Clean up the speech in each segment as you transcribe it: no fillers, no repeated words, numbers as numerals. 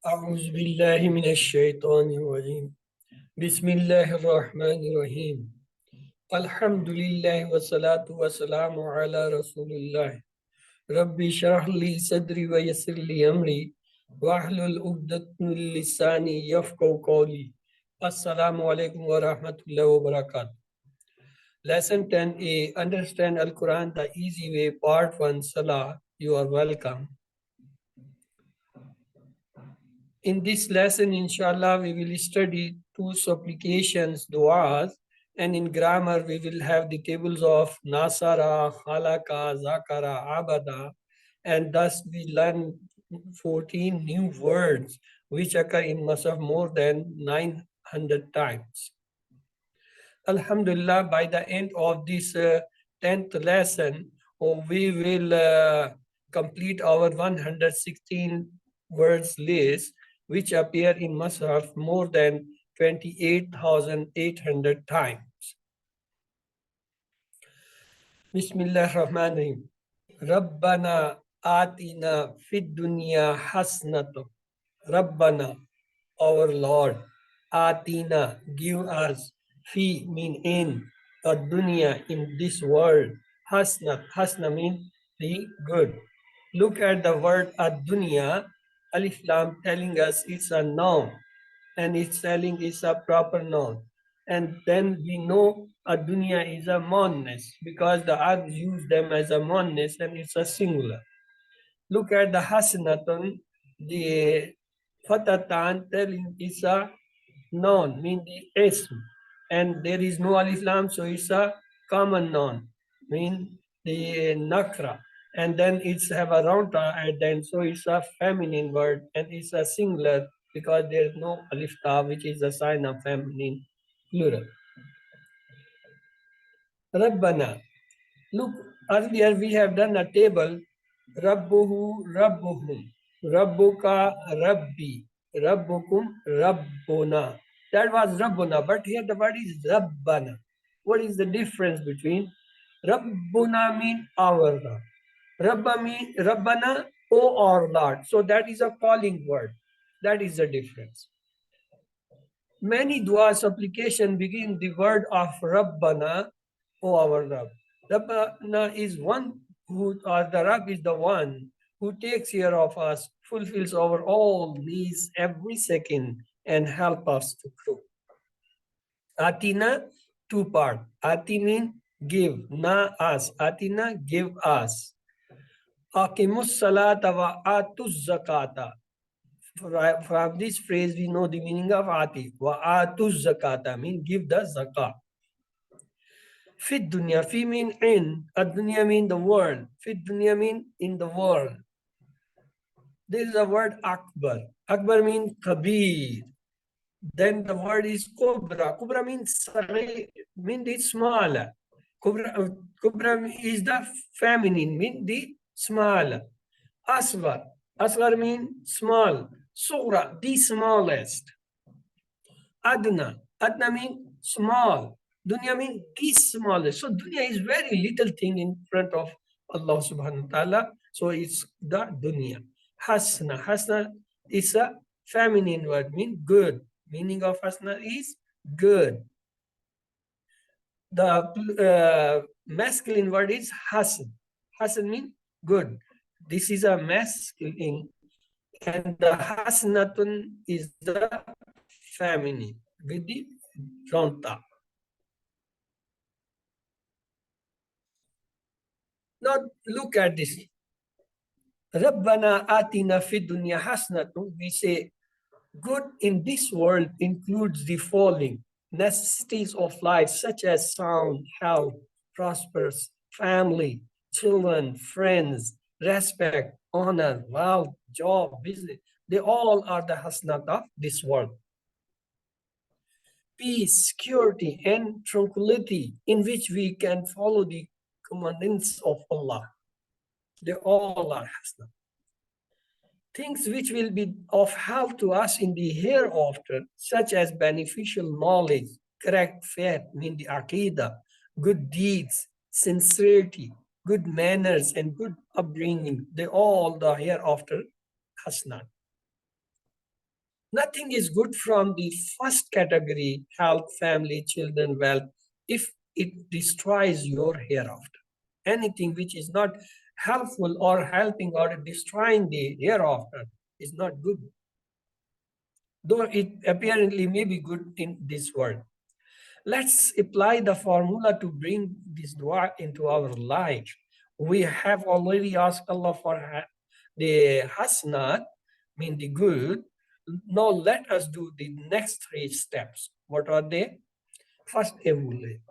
أعوذ بالله من الشيطان الرجيم بسم الله الرحمن الرحيم الحمد لله والصلاة والسلام على رسول الله ربي اشرح لي صدري ويسر لي أمري واحلل عقدة من لساني يفقهوا قولي السلام عليكم ورحمة الله وبركاته. Lesson 10a, Understand Al-Quran the Easy Way, Part 1, Salah. You are welcome. In this lesson, inshallah, we will study two supplications, du'as, and in grammar, we will have the tables of Nasara, Halaka, Zakara, Abada, and thus we learn 14 new words which occur in Musaf more than 900 times. Alhamdulillah, by the end of this 10th lesson, we will complete our 116 words list, which appear in Mus'haf more than 28,800 times. Bismillah ar-Rahman ar-Rahim. Rabbana atina fid dunya hasnatu. Rabbana, our Lord, atina, give us, fi mean in, dunya, in this world, hasna, hasna mean the good. Look at the word dunya, alif lam telling us it's a noun, and it's telling it's a proper noun. And then we know dunya is a monness because the Arabs use them as a monness and it's a singular. Look at the hasanatun, the fatatan telling is a noun, mean the ism, and there is no alif lam, so it's a common noun, mean the nakra, and then it's have a round ta at the end, so it's a feminine word, and it's a singular because there is no alif ta, which is a sign of feminine plural. Rabbana. Look, earlier we have done a table. Rabbuhu, Rabbuhum, Rabbuka, Rabbi, Rabbukum, Rabbuna. That was Rabbuna, but here the word is Rabbana. What is the difference between Rabbuna mean our Rabb? Rabba mean Rabbana, O our Lord. So that is a calling word. That is the difference. Many dua supplication begin the word of Rabbana, O our Rabb. Rabbana is one who, or the Rabb is the one who takes care of us, fulfills our all needs every second, and help us to grow. Atina, two part. Ati mean give, na us. Atina, give us. Aqimus salata wa atuz zakata. From this phrase, we know the meaning of ati. Wa atuz zakata mean give the zakah. Fit dunya, fi mean in, ad-dunya mean the world. Fit dunya mean in the world. There is a word akbar. Akbar means kabir. Then the word is kubra. Kubra means the smaller. Kubra is the feminine, mean the smaller. Asghar. Asghar means small. Sughra, the smallest. Adna. Adna means small. Dunya means the smallest. So dunya is very little thing in front of Allah subhanahu wa ta'ala. So it's the dunya. Hasna. Hasna is a feminine word, mean good. Meaning of hasna is good. The masculine word is hasan. Hasan means good. This is a masculine, and the hasanatun is the feminine with the round top. Now look at this. Rabbana atina fid dunya hasanatun. We say good in this world includes the following necessities of life, such as sound, health, prosperous family, children, friends, respect, honor, wealth, job, business. They all are the hasanat of this world. Peace, security, and tranquility in which we can follow the commandments of Allah. They all are hasanat. Things which will be of help to us in the hereafter, such as beneficial knowledge, correct faith, mean the aqidah, good deeds, sincerity, good manners, and good upbringing, they all the hereafter hasanat. Nothing is good from the first category, health, family, children, wealth, if it destroys your hereafter. Anything which is not helpful or helping or destroying the hereafter is not good, though it apparently may be good in this world. Let's apply the formula to bring this dua into our life. We have already asked Allah for the hasanat, mean the good. Now let us do the next three steps. What are they? First, emulate.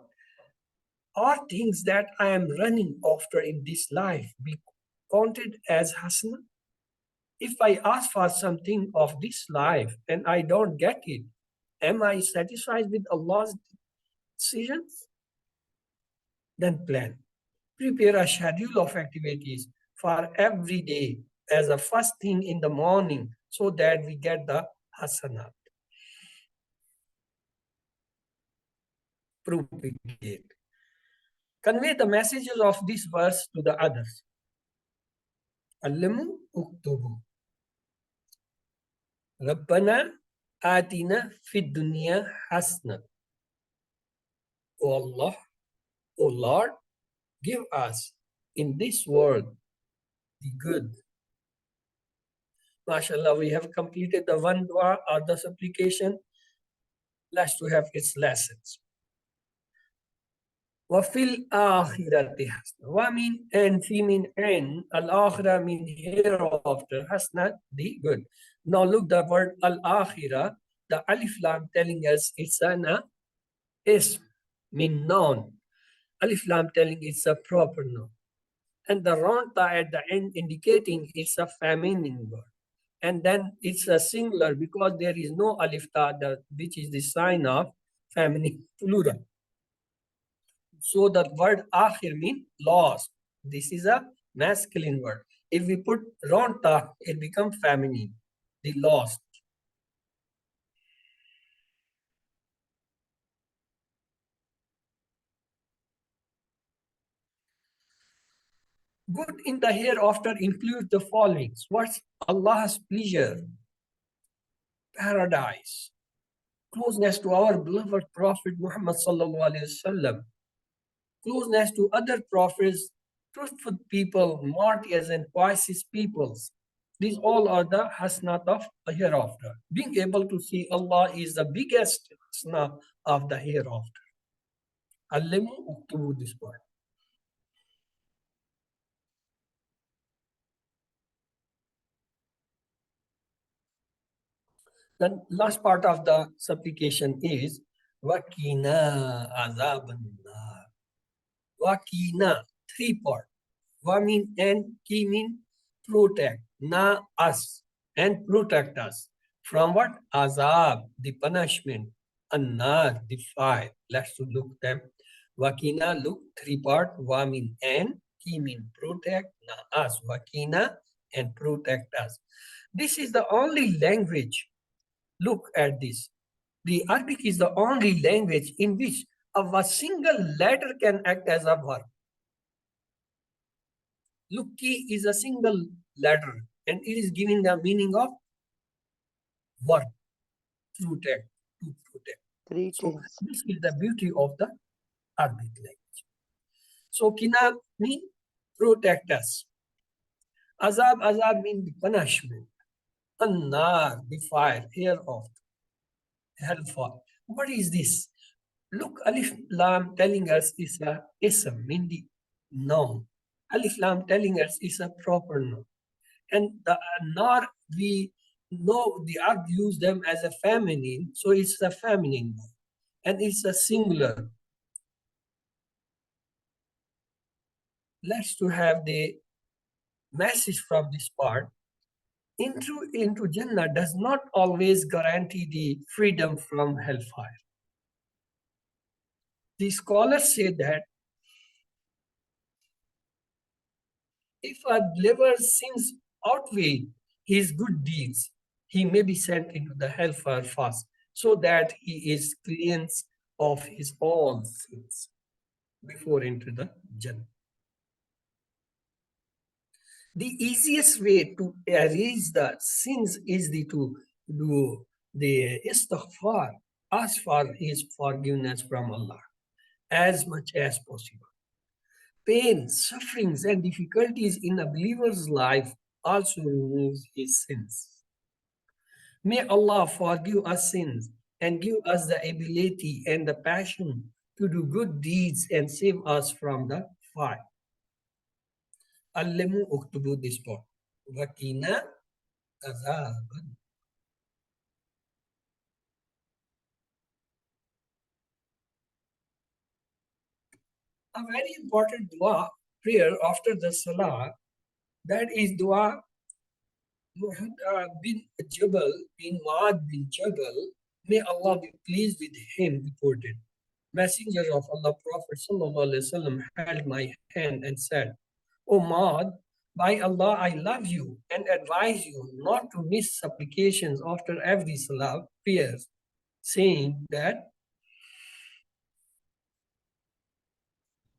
Are things that I am running after in this life be counted as hasanat? If I ask for something of this life and I don't get it, am I satisfied with Allah's decisions? Then plan. Prepare a schedule of activities for every day as a first thing in the morning so that we get the hasanat. Propagate. Convey the messages of this verse to the others. Allimu uktubu. Rabbana atina fid dunya hasna. O Allah, O Lord, give us in this world the good. MashaAllah, we have completed the one dua or the supplication. Let's to have its lessons. Wafil akhirati hasna. Wa mean and fi mean and al akhirah mean hereafter. Hasna, the good. Now look the word al akhirah, the alif lam telling us it's an is mean noun. Alif lam telling it's a proper noun. And the round ta at the end indicating it's a feminine word. And then it's a singular because there is no alif ta, which is the sign of feminine plural. So the word akhir means lost. This is a masculine word. If we put round ta, it becomes feminine, the lost. Good in the hereafter includes the following. What's Allah's pleasure, paradise, closeness to our beloved Prophet Muhammad sallallahu alaihi wasallam, closeness to other prophets, truthful people, martyrs, and pious peoples. These all are the hasnat of the hereafter. Being able to see Allah is the biggest hasna of the hereafter. Allimu uktubu this part. The last part of the supplication is Wakina azabannar. Wakina, three part. Wa mean and, ki mean protect, na us, and protect us. From what? Azab, the punishment, annar, the fire. Let's look them. Wakina, look, three part. Wa mean and, ki mean protect, na us, wakina, and protect us. This is the only language. Look at this. The Arabic is the only language in which a single letter can act as a verb. Look, ki is a single letter and it is giving the meaning of verb, protect, to protect. So this is the beauty of the Arabic language. So kina mean protect us. Azab, azab mean the punishment. Annar, the fire, hereof, hellfire. What is this? Look, Alif Lam telling us is a ism, mean the noun. Alif Lam telling us is a proper noun. And the nar, we know the Arab use them as a feminine, so it's a feminine noun. And it's a singular. Let's to have the message from this part. Into Jannah does not always guarantee the freedom from hellfire. The scholars say that if a believer's sins outweigh his good deeds, he may be sent into the hellfire first, so that he is cleansed of his own sins before into the Jannah. The easiest way to erase the sins is to do the istighfar, ask for his forgiveness from Allah as much as possible. Pain, sufferings, and difficulties in a believer's life also removes his sins. May Allah forgive us sins and give us the ability and the passion to do good deeds and save us from the fire. Allimu uktubu this part. Wakina azaban. A very important dua prayer after the salah, that is dua bin Jabal bin Maad bin Jabal, may Allah be pleased with him, reported. Messenger of Allah, Prophet Sallallahu Alaihi Wasallam, held my hand and said, O Maad, by Allah, I love you and advise you not to miss supplications after every salah prayers, saying that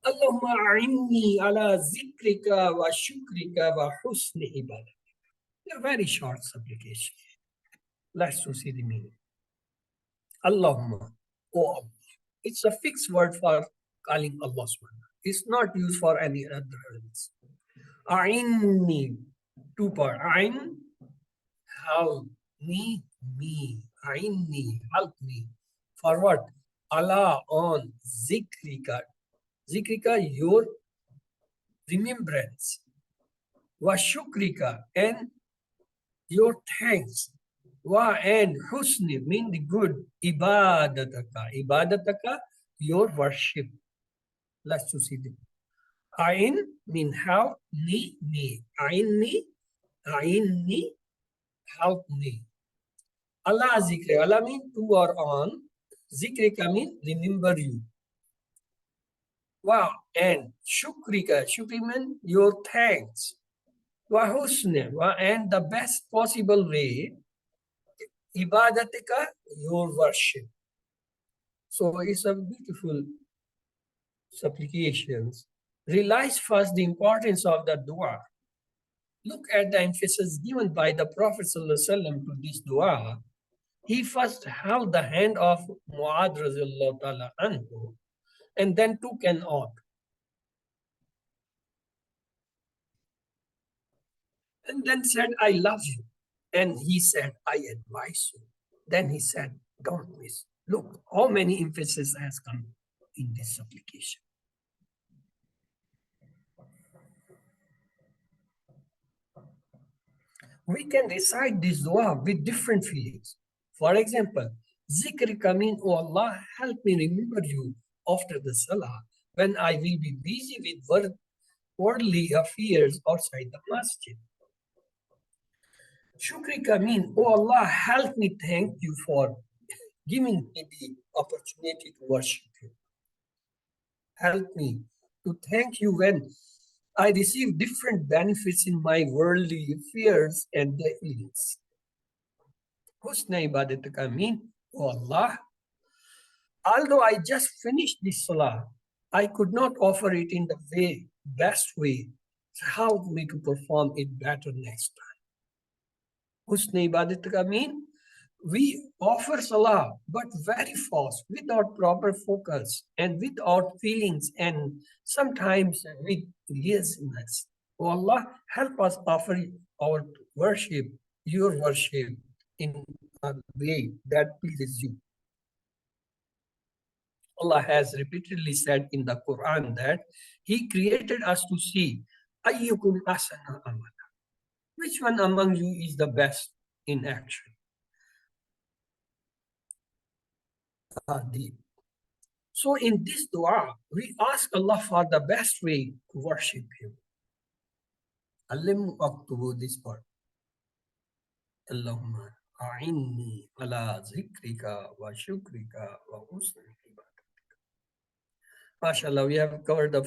Allahumma a'inni ala zikrika wa shukrika wa husni ibadah. They're very short supplications. Let's see the meaning. Allahumma, O Allah. It's a fixed word for calling Allah subhanahu. It's not used for any other else. A'inni, two part. A'in, help me. A'inni, help me. For what? Allah on zikrika. Zikrika, your remembrance. Wa shukrika, and your thanks. Wa and husni mean the good. Ibadataka. Ibadataka, your worship. Let's see the Ain mean help me. Ain me, help me. Allah zikre. Allah mean to or on. Zikrika mean remember you. Wow. And shukrika. Shukri mean your thanks. Wa husne. Wa and the best possible way. Ibadatika, your worship. So it's a beautiful supplications. Realize first the importance of the dua. Look at the emphasis given by the Prophet ﷺ to this dua. He first held the hand of Mu'adh radiallahu ta'ala anhu and then took an oath. And then said, I love you. And he said, I advise you. Then he said, don't miss. Look, how many emphasis has come in this supplication. We can recite this dua with different feelings. For example, zikrika mean, oh Allah, help me remember you after the salah when I will be busy with worldly affairs outside the masjid. Shukrika mean, oh Allah, help me thank you for giving me the opportunity to worship you. Help me to thank you when I receive different benefits in my worldly affairs and dealings. Husna ibadatka mean, oh Allah, although I just finished this salah, I could not offer it in the best way. So help me to perform it better next time. Husna ibadatka mean, we offer salah, but very fast, without proper focus, and without feelings, and sometimes with laziness. Oh Allah, help us offer our worship, your worship, in a way that pleases you. Allah has repeatedly said in the Quran that He created us to see ayyukum asana amala. Which one among you is the best in action? So in this dua, we ask Allah for the best way to worship Him. Allimu aktubu this part. Allahumma a'inni ala zikrika wa shukrika wa husni ibadatika. MashaAllah, we have covered the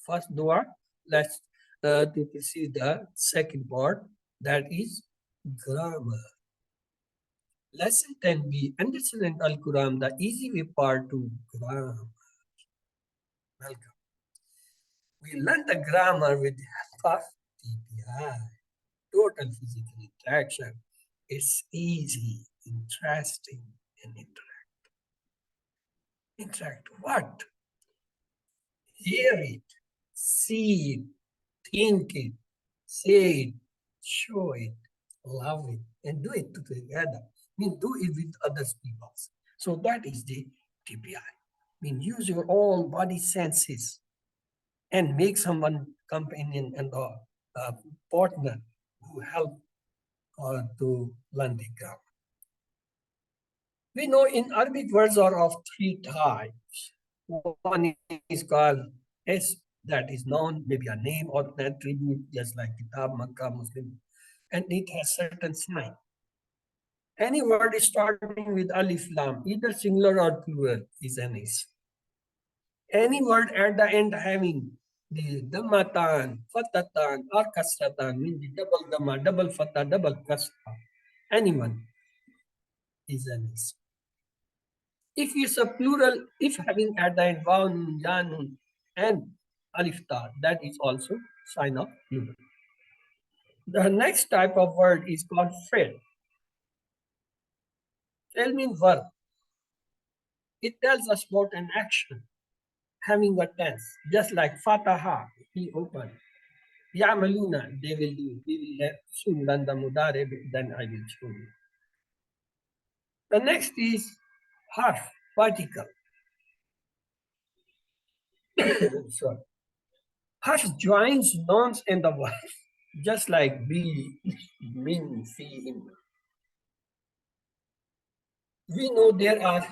first dua. Let's to proceed the second part, that is grammar. Lesson 10b, understand Al-Quran, the easy way part to grammar. Welcome. We learned the grammar with the help of TPI, total physical interaction. It's easy, interesting, and interact. Interact what? Hear it, see it, think it, say it, show it, love it, and do it together. Do it with others people. So that is the TPI. Use your own body senses and make someone companion and partner who help to learn the grammar. We know in Arabic words are of three types. One is called S, that is noun, maybe a name or an attribute, just like Kitab, Makkah, Muslim, and it has certain sign. Any word starting with alif lam, either singular or plural, is an is. Any word at the end having the dhammatan, fatatan, or kasratan, means the double dhamma, double fatah, double kasra, anyone is an is. If it's a plural, if having at the end vav, nun, ya, nun, and alif ta, that is also sign of plural. The next type of word is called fi'l. Fi'l means verb. It tells us about an action having a tense, just like fataha, he opened. Ya'maluna, they will do. We will soon learn the mudare, then I will show you. The next is harf, particle. Sorry. Harf joins nouns and the verb, just like be, min, fi, in. We know there are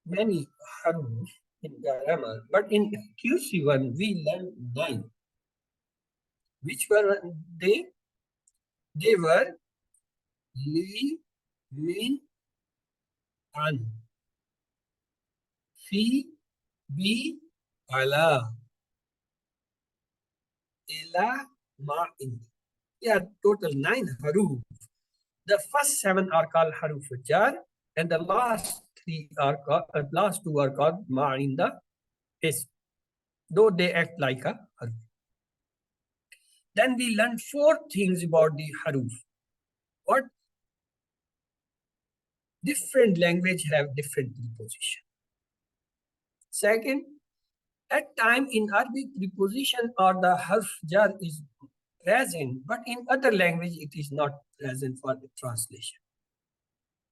many haruf in grammar, but in QC1 we learned 9. Which were they? They were li, min, an, fi, bi, ala, ila, ma, in. Yeah, total 9 haruf. The first 7 are called haruf jar, and the last 2 are called ma in the is, though they act like a haruf. Then we learned 4 things about the haruf. What? Different language have different preposition. Second, at time in Arabic preposition or the harf jar is present, but in other language it is not present for the translation.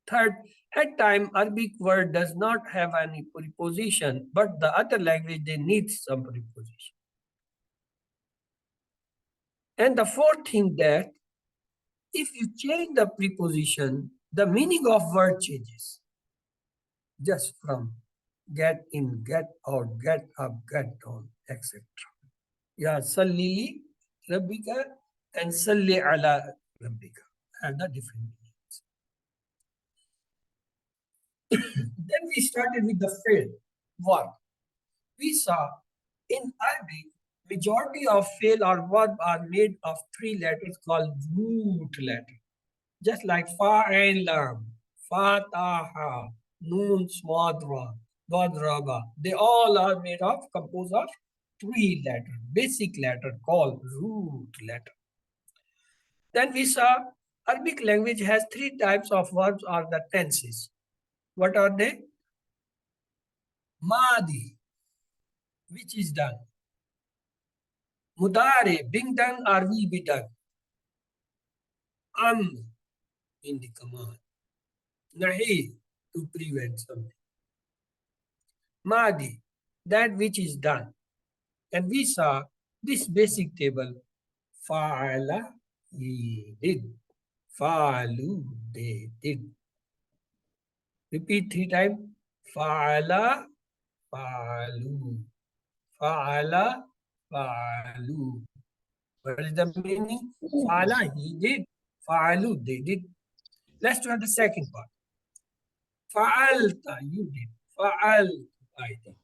Third, at time Arabic word does not have any preposition, but the other language they need some preposition. And the fourth thing that if you change the preposition, the meaning of word changes. Just from get in, get out, get up, get down, etc. Yeah, salli rabbika and salli ala rabbika have the different meanings. Then we started with the fi'l. What? We saw in Arabic, majority of fi'l or verb are made of 3 letters called root letter. Just like fa'ila, fataha, nun, smadra, badraba. They all are made of, composed of 3 letters, basic letter called root letter. Then we saw Arabic language has 3 types of verbs or the tenses. What are they? Madi, which is done. Mudare, being done or will be done. In the command. Nahi, to prevent something. Madi, that which is done. And we saw this basic table. Fa'ala, he did. Fa'alu, they did. Repeat 3 times. Fa'ala, fa'alu. Fa'ala, fa'alu. What is the meaning? Fa'ala, he did. Fa'alu, they did. Let's try the second part. Fa'alta, you did. Fa'altu, I did.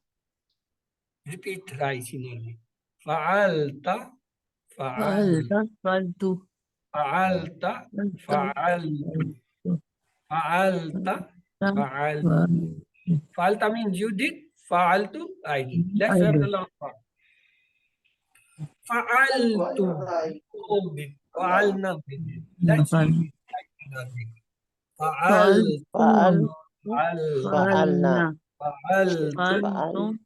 Repeat thrice in Arabic. Fa'alta, fa'altu. Fa'alta, fa'altu. Fa'alta, fa'altu. Fa'alta means you did. Fa'altu, I did. Let's have the last part. Fa'altu, all did. Fa'alna, we did. Let's see in Arabic. فعلتم فعلنا فعلتم فعلتم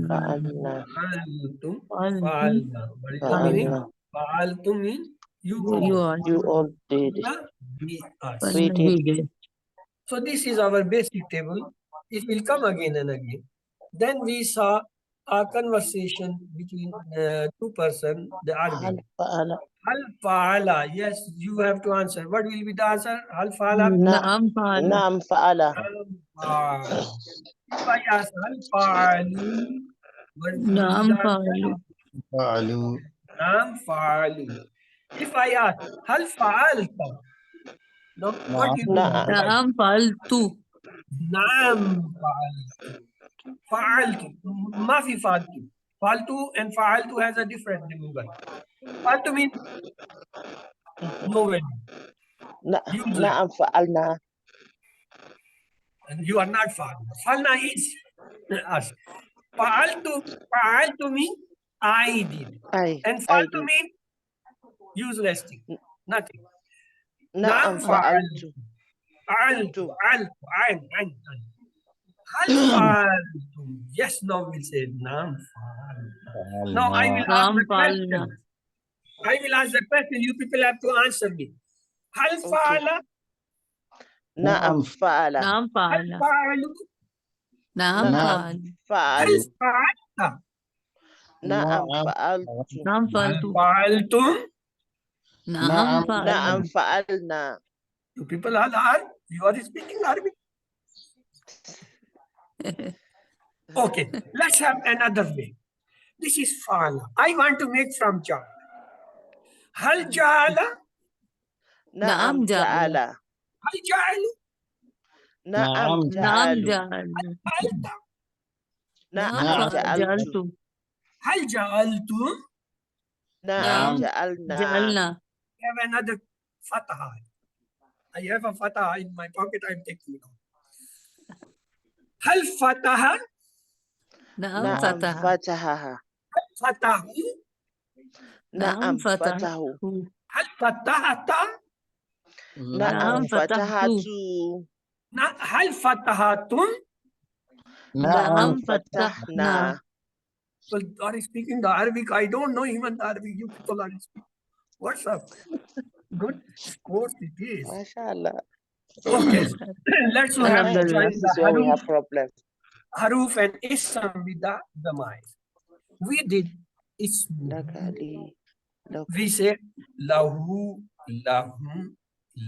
فعلنا فعلتم فعلتم فعلنا. What is the meaning? فعلنا فعلتم mean you you all. all You all did it. We us. We did. we did. So this is our basic table. It will come again and again. Then we saw a conversation between two person, the Arabic. هل فعل Hal fa'ala. Yes, you have to answer. What will be the answer? Hal fa'ala. نعم فعل نعم فعل Hal fa'ala. If I ask hal fa'alu, what will be نعم the answer? فعل فعلوا Nam fa'alu. If I ask hal fa'alta, no, what نعم you will نعم write? نعم فعلت Nam fa'altu. Fa'altu. Ma fi fa'altu. Fa'altu and fa'altu has a different meaning. Fa'altu means no value, useless. نعم فعلنا And you are not fa'alna. Fa'alna is us. Fa'altu means I did. And I fa'altu did. means useless thing. Nothing. نعم Nam فعلت fa'altu. Altu. An. Hal fa'altu. Yes, now we'll say nam fa'altu. Now I will ask نعم the فعلنا question. I will ask the question. You people have to answer me. Hal Okay. fa'ala. نعم فعل نعم Hal فعل fa'alu. نعم نعم فعل Hal فعل fa'alta. نعم نعم فعلت نعم Hal فعلت fa'altum. نعم نعم فعل نعم فعلنا You people are Arab. You are speaking Arabic. Okay, let's have another way. This is fa'ala. I want to make from ja'ala. Hal ja'ala? نعم نعم جعل جعل Hal ja'alu? نعم نعم نعم جعلوا جعل Alta? نعم نعم نعم جعلت جعلت Hal ja'altum? نعم نعم جعلنا جعلنا I have another fatah. I have a fatah in my pocket. I'm taking it out. Hal fataha? نعم نعم فتح فتحها Fatahu? نعم نعم فتح فتحوا Hal fatahata? نعم نعم فتحت فتحت Hal fatahatum? نعم نعم نعم فتحنا فتحنا Well, are speaking the Arabic. I don't know even the Arabic. You people are speaking. What's up? Good. Of course it is. ما شاء الله Okay. Let's have الحمد join لله This the is where we have problem. haruf and ism with the damais. We did ismu. لك لي We لكم say lahu, lahum,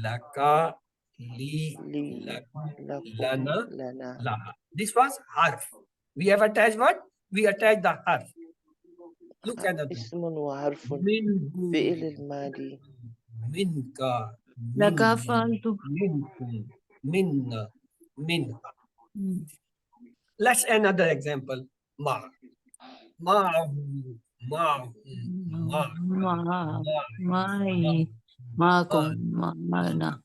laka, li, لي lakum, لكم lana, لنا laha. This was harf. We have attached what? We attached the harf. Look at that. اسم وحرف Minhu, فعل الماضي minka, لك minni, فعلت minkum, minna, minha. Let's another example. Ma. Ma'hu, ma'hu, ma, ما ma, معي ma. معكم معنا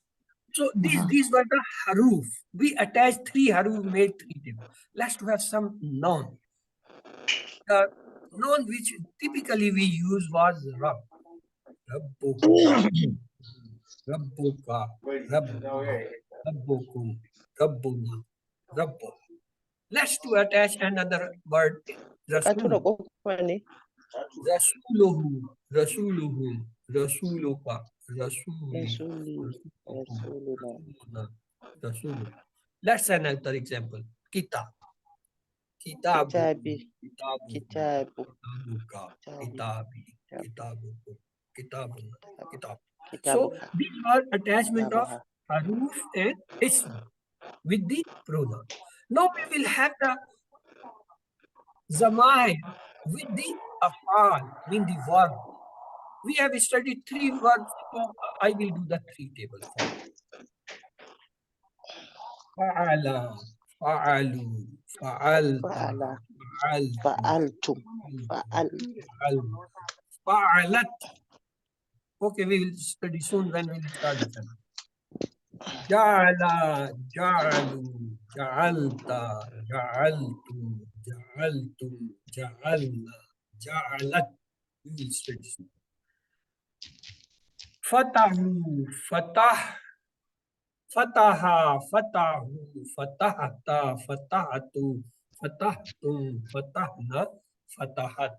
So these were the haruf. We attached three haruf, made three tables. Let's have some noun. The noun which typically we use was Rabb. Rabbuhu, Rabbuka, Rabbuna, Rabbukum, Rabbuna, Rabbu. Let's to attach another word, Katuna Rasul. kofani Rasuluhu, Rasuluhum, Rasuluka, Rasuli, Rasuli Rasulukum, Rasuluna Rasuluna, Rasulu. Let's another example. Kitab. Kitabu, Kitabi Kitabu, Kitabu Kitabuka, Kitabi Kitabi, Kitab Kitabuku, Kitabuna, Kitab. So Kitabuka these are attachment of Kitabaha haruf and ism with the pronoun. Now we will have the zamair with the afal, mean the verb. We have studied three verbs, so I will do the three tables for you. Fa'ala, fa'alu, fa'alta, Fa'ala fa'altu, Fa'altum Fa'al fa'alna, fa'alat. Okay, we will study soon when we will start the sentence. Ja'ala, ja'alu, ja'alta, ja'altu, ja'altum, ja'alna, ja'alat. We will study soon. Fatahu, fatah. Fataha, fatahu, fatahata, fatahatu, fatahtum, fatahna, fatahat.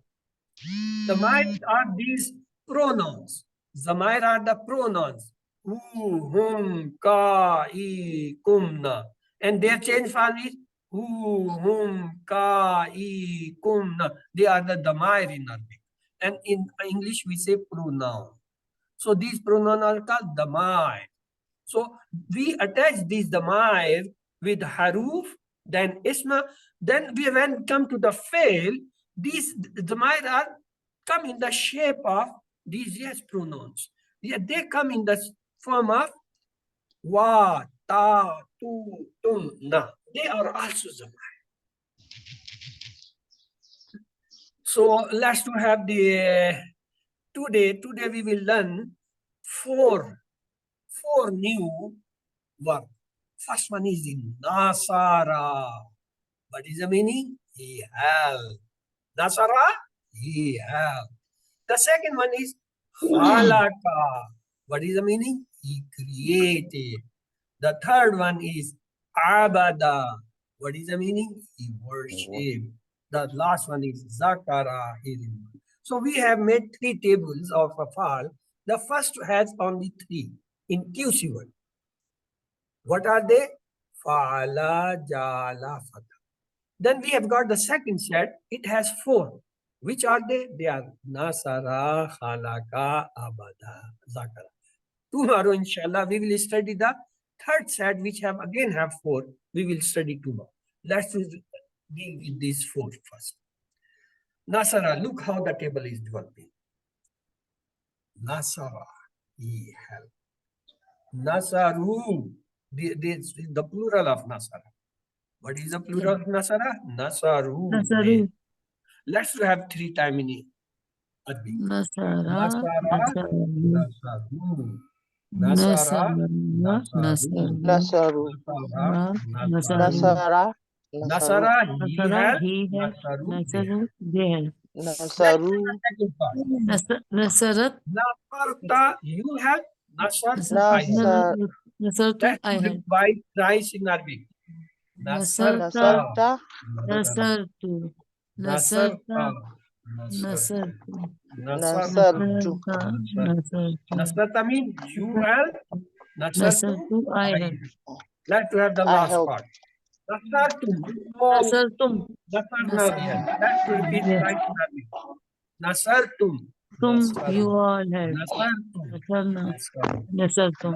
Zamair are these pronouns. Zamair are the pronouns. Hu, hum, ka, I, kumna. And their change form is hu, hum, ka, I, kumna. They are the Damair in Arabic. And in English we say pronoun. So these pronouns are called Damair. So we attach these Damair with haruf, then isma. Then we when come to the fail, these Damair are come in the shape of these yes pronouns. Yeah, they come in the form of wa, ta, tu, tum, na. They are also Damair. So let's to have the today we will learn four new words. First one is in Nasara. What is the meaning? He helped. Nasara, he helped. The second one is Khalaka. What is the meaning? He created. The third one is Abada. What is the meaning? He worshipped. The last one is Zakara. So we have made three tables of Afal. The first has only three inclusive. What are they? Fala, Jala, Fata. Then we have got the second set. It has four. Which are they? They are Nasara, Khalaka, Abada, Zakara. Tomorrow, inshallah, we will study the third set, which again have four. We will study tomorrow. Let's deal with these four first. Nasara, look how the table is developing. Nasara, he helped. Nasaru, the plural of Nasara. What is the plural of Nasara? Nasaru. Nasaru. Let's have three times in Arabic. Nasara. Nasara, Nasaru. Nasara. Nasara, Nasaru. Nasaru. Nasara, Nasara. Nasara, Nasara, he he helped. helped. Nasaru, they helped. Nasaru. Nasarat. Nasarta, you help. Nasartu, I help. Nasar. Nasartu, Let's I do it help. by rice in Arabic. Nasarta. Nasarta. Nasartu. Nasarta. Nasartu. Nasartu. Nasarta means you help. Nasartu, I I help. help. Let's have the I last help. part. Nasartum, you all. Nasartum. Nasarna, we help. Let's repeat Yes. right in Arabic. Nasartum. You all help. Nasartum. Nasarna. Nasartum. Nasartum.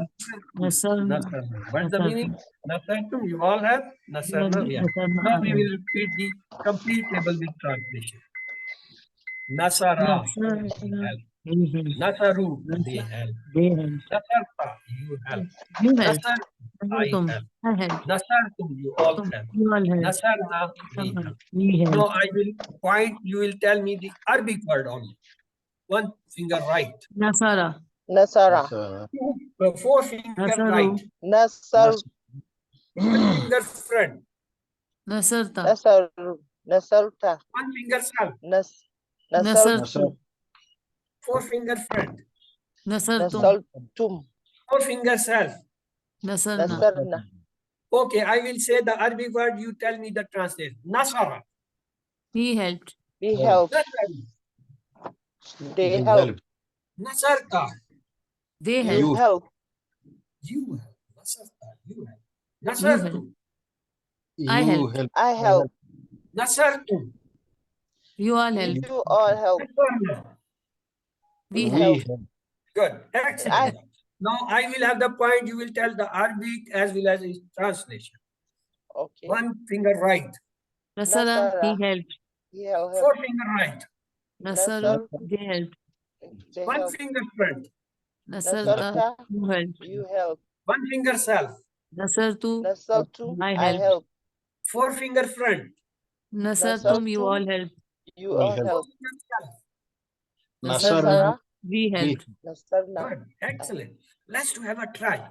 Nasarna. Nasarna. What's the meaning? Nasartum, you all have. Nasarna, we have. Nasarna, Now I we help. will repeat the complete table with translation. Nasara, he help. He help. Nasaru, they help. They help. Nasarta, you help. You help. Nasar, I Nasartum, help. I help. Nasartum, you all help. You all help. Nasarna, we help. We help. Now I will point, you will tell me the Arabic word only. One finger right. Nasara. Nasara. Four finger Nasaru. right. Nasar. One finger front. Nasarta. Nasaru. Nasarta. One finger south. Nasartu. Four finger front. Nasartum. Nasaltum. Four finger south. Nasarna. Nasarna. Okay, I will say the Arabic word, you tell me the translation. Nasara. He helped. He helped. Nasaru. They help. Nasarta. They help. You help. You help. Nasarta. You help. You Nasartu. help. I help. I help. Nasartu. You all help. You all help. Nasarna. We We help. help. Good. Excellent. Now I will have the point. You will tell the Arabic as well as its translation. Okay. One finger right. Nasara. He Nasara. helped. He help. Four finger right. Nasaru. They helped. They One help. finger front. Nasarta. Nasarta. You helped. You help. One finger self. Nasartu. Nasaltu. I I help. help. Four finger front. Nasartum. You all help. You all Four help. finger self. Nasarna. Nasara. We help. Nasarna. Good. Excellent. Let's to have a try.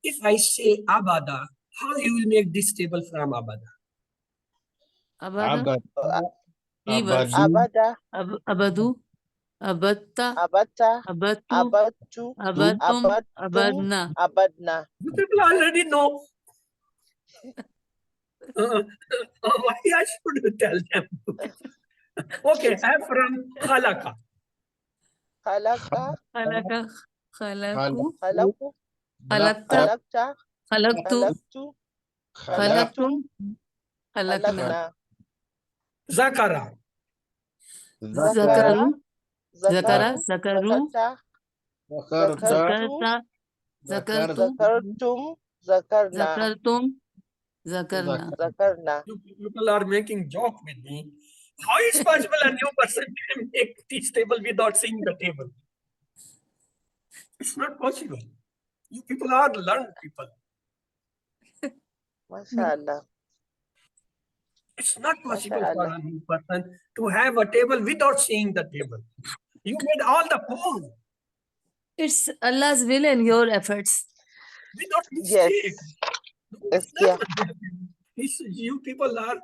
If I say Abada, how you will make this table from Abada? Abada. He works. Abada. Abadu. Abatta, Abata, abattu, abattu, abattum, abattum, abadna. abadna. You people already know. Why I should tell them? Okay, I'm from Khalaka. Khalaqa, Khalaqa, khalaku, khalaku, khalaqta, khalaqta, khalaqtu, khalaqtu, khalaqtum, khalaqtum, khalaqna. khalaqna. Zakara. Zakara, Zakaru, zakara, zakaru, zakaru, zakarta, zakartu, zakarta, zakartu, zakartum, zakarna, zakartum, zakarna. zakarna. You people are making joke with me. How is possible a new person can make this table without seeing the table? It's not possible. You people are learned people. MashaAllah. It's not possible for MashaAllah. a new person to have a table without seeing the table. You made all the pose It's Allah's will and your efforts. without Yes. mistake. Yes, Never yeah. happened. You people are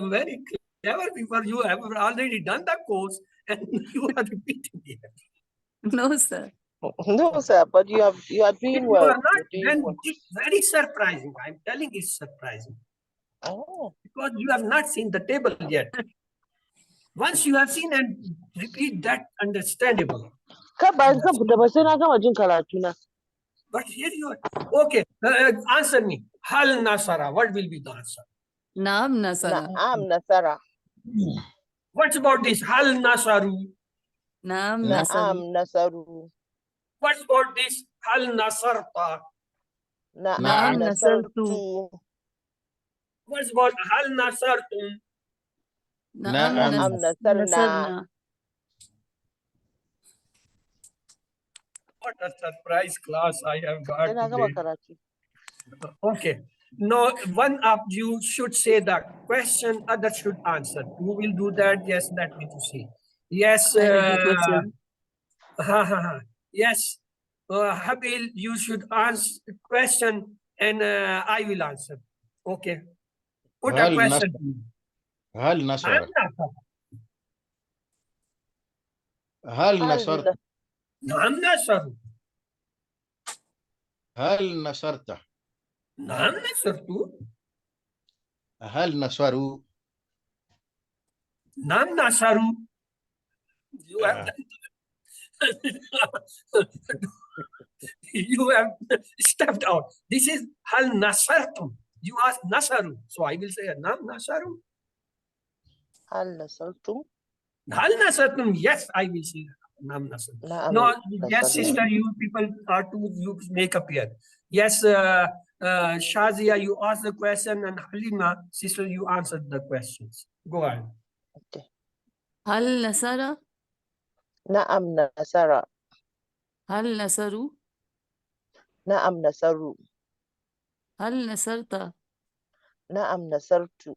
very clever people. You have already done the course and you are repeating it. No, sir. No, sir, but you are If doing you well. are not, You're doing then well. it's very surprising. I'm telling you, it's surprising. Oh, Because you have not seen the table yet. Once you have seen and repeat that, understandable. ka ba in kan fita ba sai na gama jin karatu na. But here you are. Okay, answer me. Hal Nasara. What will be the answer? Naam nasara. Na'am nasara. What's about this? Hal Nasaru. Naam Na'am nasaru. nasaru. What's about this? Hal Nasarta. Na'am nasartu. What's about Hal Nasartum? Naam Na'am nasarna. nasarna. What a surprise class I have got Sai na gama today. karatu. Okay. Now, one of you should say the question, other should answer. Who will do that? Yes, let me to see. Yes. I have the question. Yes. Habil, you should answer the question and I will answer. Okay. Put a هل question. هل نصر هل نصرت نعم نصر. هل نصرت نعم نصرت. هل نصروا نعم نصر. You have you have stepped out. This is hal nasartum. You ask nasaru. So I will say nam nasaru. Hal nasartum. Hal nasartum. Yes, I will say nam nasaru. Na'am No, yes, nasartum. sister, you people are to you make up here. Yes, Shazia, you asked the question, and Halima, sister, you answered the questions. Go on. Okay. Hal nasara. Na'am nasara. Hal nasaru. Na'am nasaru. Hal nasarta. Na'am nasartu.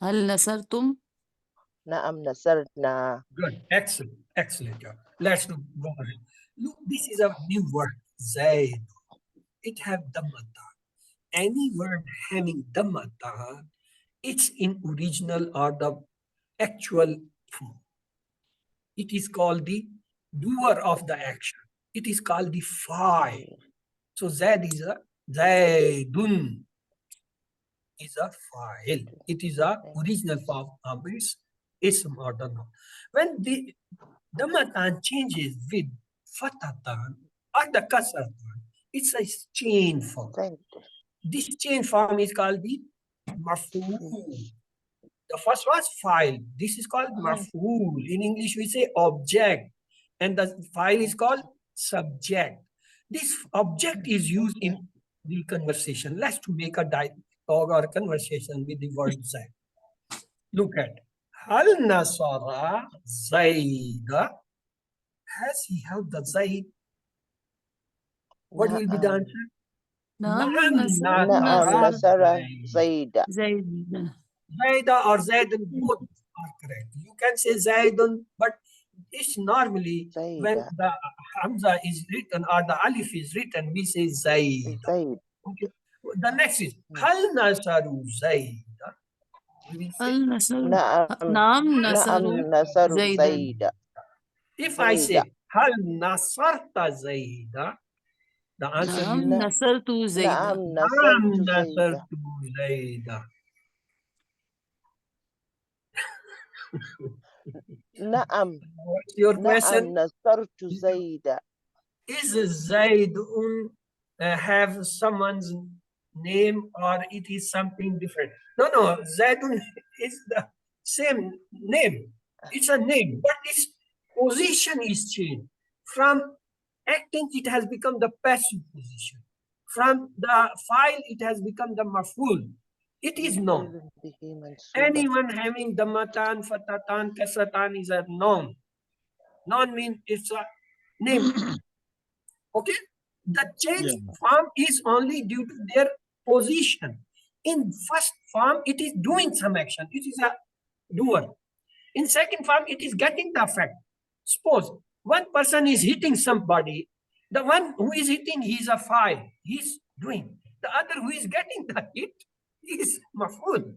Hal nasartum. Na'am nasarna. Good. Excellent. Excellent job. Let's go ahead. Look, this is a new word, Zaid. It have dhammata. Any word having dhammata, it's in original or the actual form. It is called the doer of the action. It is called the fa'il. So Zaid is a Zaidun is a fa'il. It is a original form of its ism or the noun. When the dhammatan changes with fatatan or the kasratan, it's a chain form. Thank you. This chain form is called the maf'ul. The first was file. This is called maf'ul. In English, we say object. And the file is called subject. This object is used in the conversation. Let's to make a dialogue or conversation with the word Zaid. Look at Hal Nasara Zaida. Has he helped the Zaid? What will be the Na'am. answer? Naam Na'am nasara. nasara Zaida. Zaid. Zaida or Zaidun, both are correct. You can say Zaidun, but it's normally when Zaida. the Hamza is written or the Alif is written, we say Zaid. Zaid. Okay. The next is Hal Nasaru Zaida. We will say Hal nasaru. Na'am. Naam Na'am nasaru. nasaru Zaidan. Zaida. If I Zaida. say, Hal Nasarta Zaida, the answer will Naam be, nasartu Zaida. Naam Naam nasartu Zaida. Nasartu Zaida. Naam. What's your Naam question? nasartu Zaida. Is Zaidun have someone's name or it is something different? No, Zaidun is the same name. It's a name, but its position is changed. From acting, it has become the passive position. From the file, it has become the maf'ul. It is known. Maf'ulun bihi mansuban. Anyone having Damatan, Fatatan, Kasratan is a noun. Noun means it's a name. Okay? The change form is only due to their position. In first form, it is doing some action. It is a doer. In second form, it is getting the effect. Suppose one person is hitting somebody. The one who is hitting, he is a file. He is doing. The other who is getting the hit, he is maf'ul.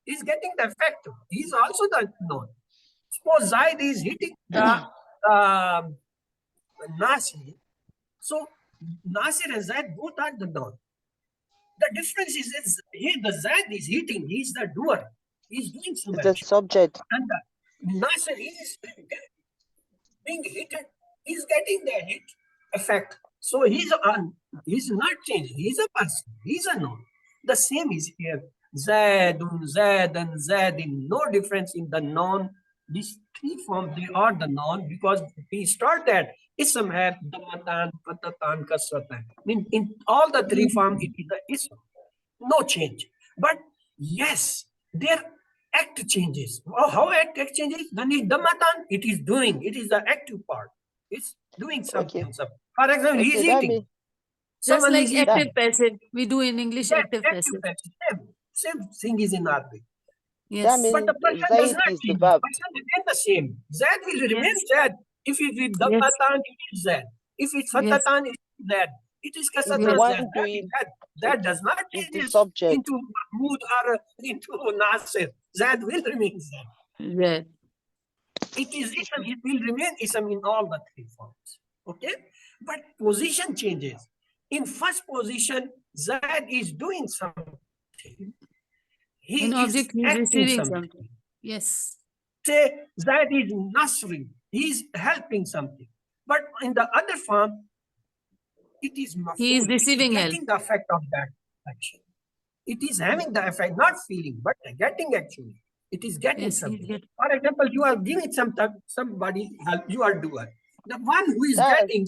He is getting the effect. He is also the known. Suppose Zaid is hitting the Nasir. So Nasir and Zaid both are the noun. The difference is here the Zaid is hitting, he is the doer. He is doing some The action. subject. And the Nasir is being hit, he is getting the hit effect. So he's not changing, he's a person, he's a noun. The same is here. Zaidun, Zaidan, Zaidin, no difference in the noun. These three forms, they are the noun because we start that ism hai damatan, patatan, kasratan. I mean, in all the three forms, it is the ism. No change. But yes, their act changes. Oh, how act changes? When it's damatan, it is doing. It is the active part. It's doing something. Okay. For example, he is Okay, that eating. means Just Someone like is eating. active passive. We do in English Yes, active active passive. passive. Same thing is in Arabic. that Yes. means But the person does Zaid not is the change. verb. Person remain the same. Zad will remain Yes. Zad. If it is Dammatan, it is Zad. If it's Yes. Fatatan, it is Zad. It is The Kasatan, one Zad. That is doing Zad. Zad does not is change the subject. into Mahmoud or into Nasir. Zad will remain Zad. Right. It is Ism. It will remain Ism in all the three forms. Okay? But position changes. In first position, Zad is doing something. He An is object is acting receiving something. something. Yes. Say that is Nasri, he is helping something. But in the other form, it is maf'ul. He is receiving it is help. getting the effect of that action. It is having the effect, not feeling, but getting actually. It is getting Yes. something. For example, you are giving somebody help, you are doer. The one who is That- getting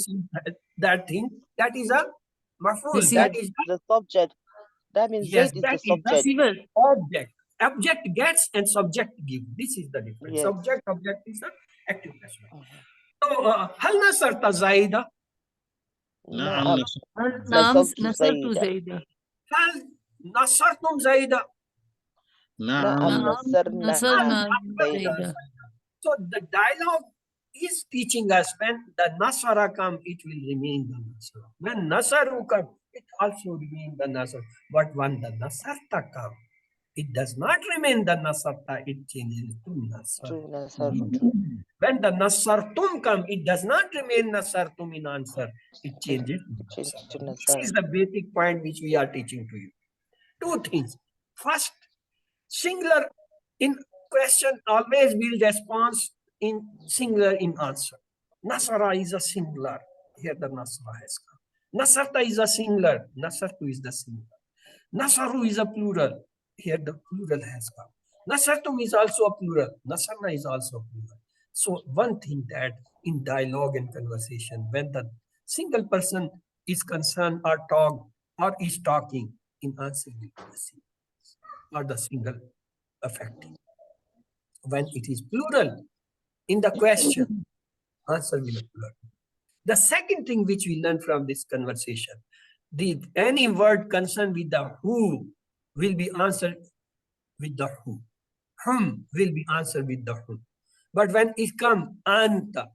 that thing, that is a maf'ul. Receiver. That is The subject. That means yes, Zaid is that the is the subject. Receiver. object. Object gets and subject give. This is the difference. Yes. Object is the active person. So, هل نصرت زايدة؟ نعم Naam. Naam Nasartu nasartu Zaida. Zaida. هل نصرتم زايدة؟ نعم Naam Naam nasarna nasarna Zaida. Zaida. So the dialogue is teaching us when the Nasara come, it will remain the Nasara. When Nasaru come, it also remain the Nasar. But when the Nasarta come, it does not remain the Nasarta, it changes to Nasar. To Nasartu. When the Nasartum come, it does not remain Nasartum in answer. It changes to Change Nasar. to This Nasar. is the basic point which we are teaching to you. Two things. First, singular in question always will response in singular in answer. Nasara is a singular. Here the Nasara has come. Nasarta is a singular. Nasartu is the singular. Nasaru is a plural. Here the plural has come. Nasartum is also a plural. Nasarna is also a plural. So one thing that in dialogue and conversation, when the single person is concerned or talk or is talking, in answer will be the single or the single affecting. When it is plural, in the question, answer will be plural. The second thing which we learn from this conversation, any word concerned with the who will be answered with the who. Whom will be answered with the whom. But when it comes anta,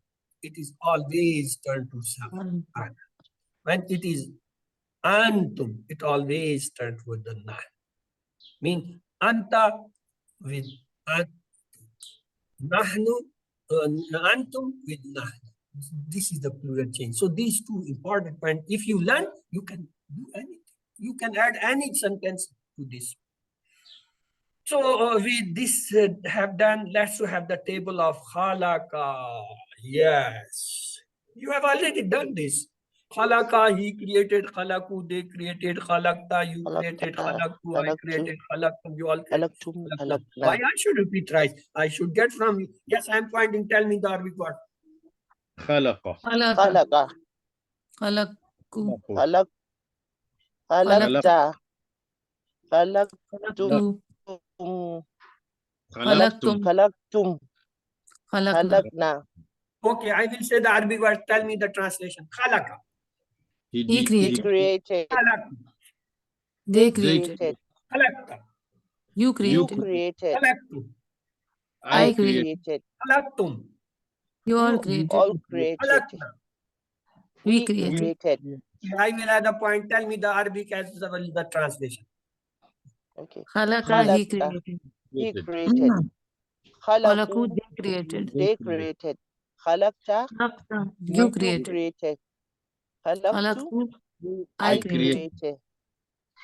it is always turned to some. When it is antum, it always turns with the na. Mean anta with antum. Nahnu Antum with nahnu. This is the plural change. So these two important points. If you learn, you can do anything. You can add any sentence to this. So we this have done. Let's have the table of khalaqa. Yes, you have already done this. Khalaqa, he created. Khalaku, they created. Khalaqta, you created. Khalaqtu, I created. Khalaqtum, you all created. خلقتم Khalaqna. Why خلقنا I should repeat twice? I should get from you. Yes, I'm pointing. Tell me the Arabic word. خلق خلق خلق خلق خلق خلقت خلقتم خلقتم خلقتم خلقنا خلقنا Okay, I will say the Arabic word. Tell me the translation. Khalaqa. He created. created Khalaq. They they created. created Khalaqta. You you created. created Khalaqtu. I I created. created Khalaqtum. You all you created. all created Khalaqna. We we created. created I will add a point. Tell me the Arabic as well as the translation. okay خلق, he خلق created. he created خلقوا, خلقوا they created. they created خلقت خلقت, you you created. created خلقت خلقت, I I created. created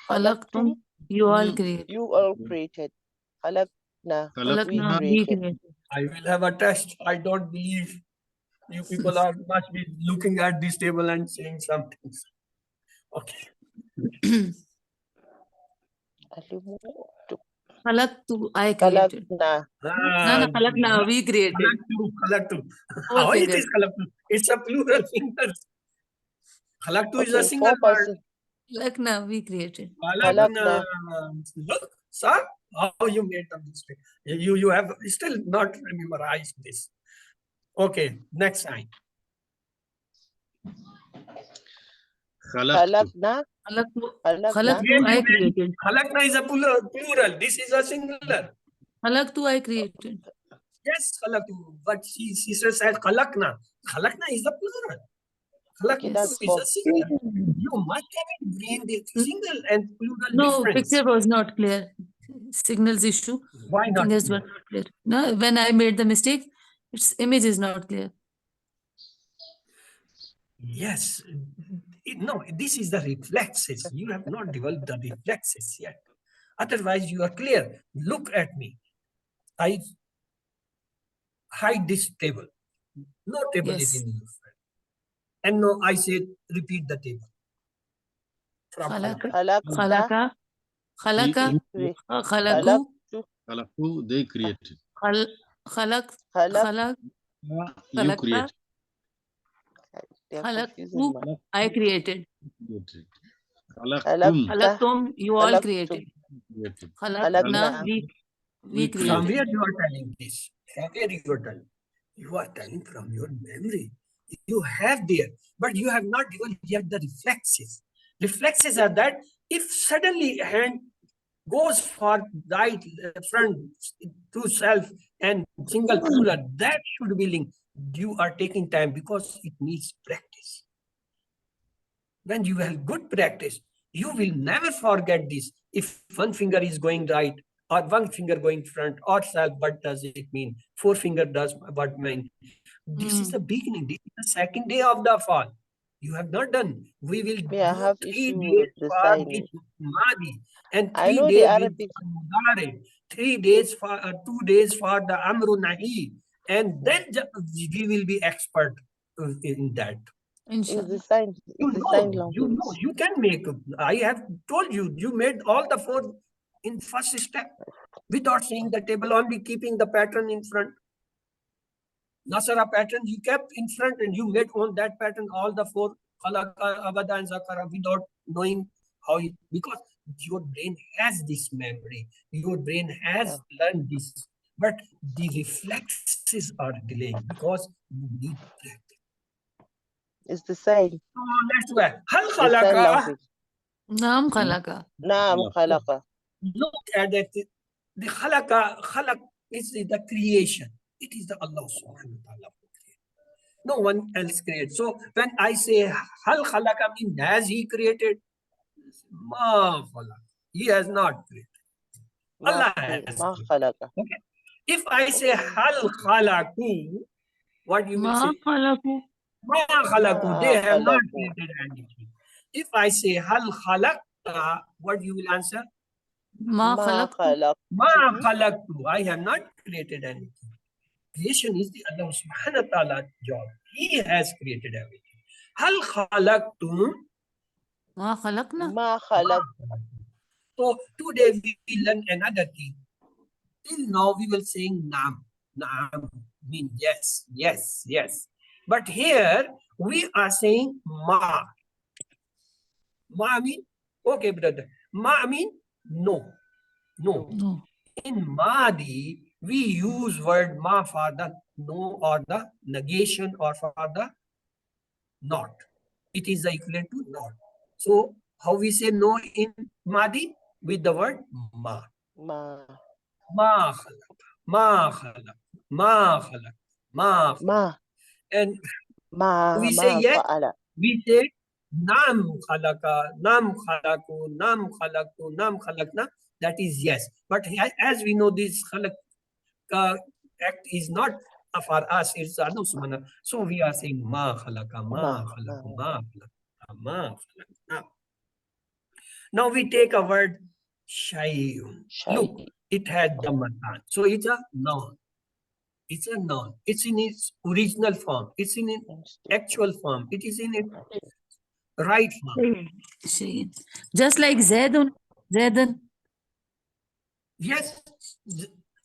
خلقتم, خلقتم you all created. you all created خلقنا we خلقنا, we created created. I will have a test. I don't believe you people are must be looking at this table and saying something. Okay. خلقت, I created. خلقنا No, خلقنا, we created. Khalaqtu. Four How it fingers. is khalaqtu? It's a plural fingers. Khalaqtu is a okay single 4 word. person خلقنا, we created. Khalaqna. Look, sir, how you made the mistake. You have still not memorized this. Okay, next time. خلقت خلقنا خلقت, خلقنا خلقت, I created. Khalaqna is a plural. This is a singular. خلقت, I created. Yes, khalaqtu. But she said khalaqna. Khalaqna is a plural. okay Khalaqtu that's is for a singular. You must have it brain the single and plural No, difference. picture was not clear. Signals issue. Why not? Fingers were not clear. No, when I made the mistake, its image is not clear. Yes. No, this is the reflexes. You have not developed the reflexes yet. Otherwise, you are clear. Look at me. I hide this table. No table is Yes. in your front. And no, I say repeat the table. From خلق, khalaqa. خلق, خلق, he خلقوا, خلقوا they created خلق, خلق, خلق خلق, you خلقت, created they are خلقت, confusing me I created. خلقتم خلقتم, you all خلقتم created. created خلقنا, خلقنا we From created. where you are telling this? From where you are telling? You are telling from your memory. You have there, but you have not developed yet the reflexes. Reflexes are that if suddenly a hand goes for right, front, to self and single plural, that should be linked. You are taking time because it needs practice. When you have good practice, you will never forget this. If one finger is going right or one finger going front or self, what does it mean? Four finger does what mean? This is the beginning. This is the second day of the fall. You have not done. We will me I do have 3 issue days with the for signing this Madi and I 3 know the days Arabic with Mudare, 3 days for 2 days for the Amru Nahi, and then we will be expert in that. is the Inshallah. sign You is the sign know, language you can make. I have told you, you made all the 4 in first step without seeing the table, only keeping the pattern in front. Nasara pattern you kept in front and you made on that pattern all the 4 khalaqa, abada, and zakara without knowing how you, because your brain has this memory, your brain has learned this, but the reflexes are delaying because you need practice. is the sign So next one. Hal the sign khalaqa. language نعم خلق. نعم خلق Look at that. The khalaq is the creation. It is the Allah subhanahu wa ta'ala. No one else created. So when I say hal khalaqa means has he created? Ma khalaq. He has not created. Allah has ما created. خلق Okay. If I say hal khalaqu, What you will Ma say? khalaqu. Ma khalaqu. They Ma have not khalaqu. created anything. If I say hal khalaqta, what you will answer? Ma Ma khalaqtu. Ma khalaqtuhu. khalaqtu. I have not created anything. Creation is the Allah subhanahu wa ta'ala's job. He has created everything. Hal khalaqtum. Ma khalaqna. Ma khalaq. So today we learn another thing. Till now we will saying naam. Naam mean yes, yes, yes. But here we are saying ma. Ma mean, okay, brother. Ma mean no. No. No. In Madi, we use word ma for the no or the negation or for the not. It is the equivalent to not. So how we say no in Madi? With the word ma. Ma. Ma khalaq, ma khalaq, ma khalaq, ma khalaq. Ma. And we say Ma yes, fa'ala. we say nam khalaqa, nam khalaqu, nam khalaqtu, nam khalaqna. That is yes. But as we know, this khalaq act is not for us, it's Allah subhanahu. So we are saying ma khalaqa, ma khalaqu, ma khalaqta, ma khalaqna. Now we take a word shay'un. Look, Shay. it has dhammatan. So it's a noun. It's a noun. It's in its original form. It's in its actual form. It is in its right form. Shay'in. Just like Zaidun. Zaidan. Yes,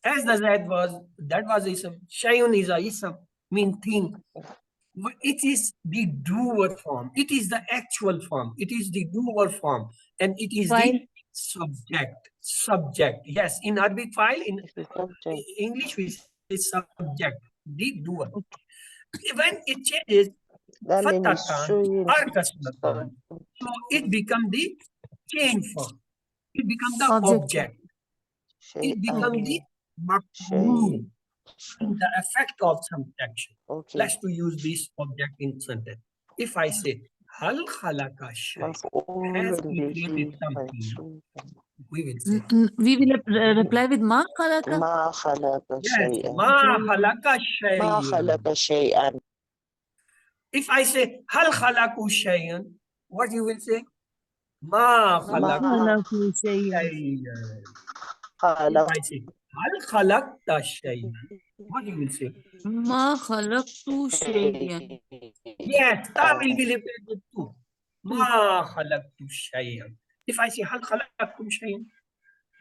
as the Zaid was, that was ism. Shayun is a ism, mean thing. But it is the doer form. It is the actual form. It is the doer form. And it is File. the subject. Subject. Yes, in Arabic file, in It's the subject. English we say subject, the doer. When it changes That means it's fatatan showing or kasratan, so it becomes the change form. It becomes the Object. object. Shay. It becomes the Shay. maf'ul, the effect of some action. Okay. Let's to use this object in sentence. If I say hal khalaqa shay, has he created something, we will say We will reply with ma khalaqa. Ma khalaqa yes, shay'an. ma khalaqa Ma shay. khalaqa shay'an. If I say hal khalaqu shay'an, what you will say? Ma Ma khalaqu Khalaqu shay'an. shay'an. If khalaq. I say hal khalaqta shay'an, what you will say? Ma khalaqtu shay'an. Yes, ta will be replaced with two. Ma khalaqtu shay'an. If I say hal khalaqtum shay'an,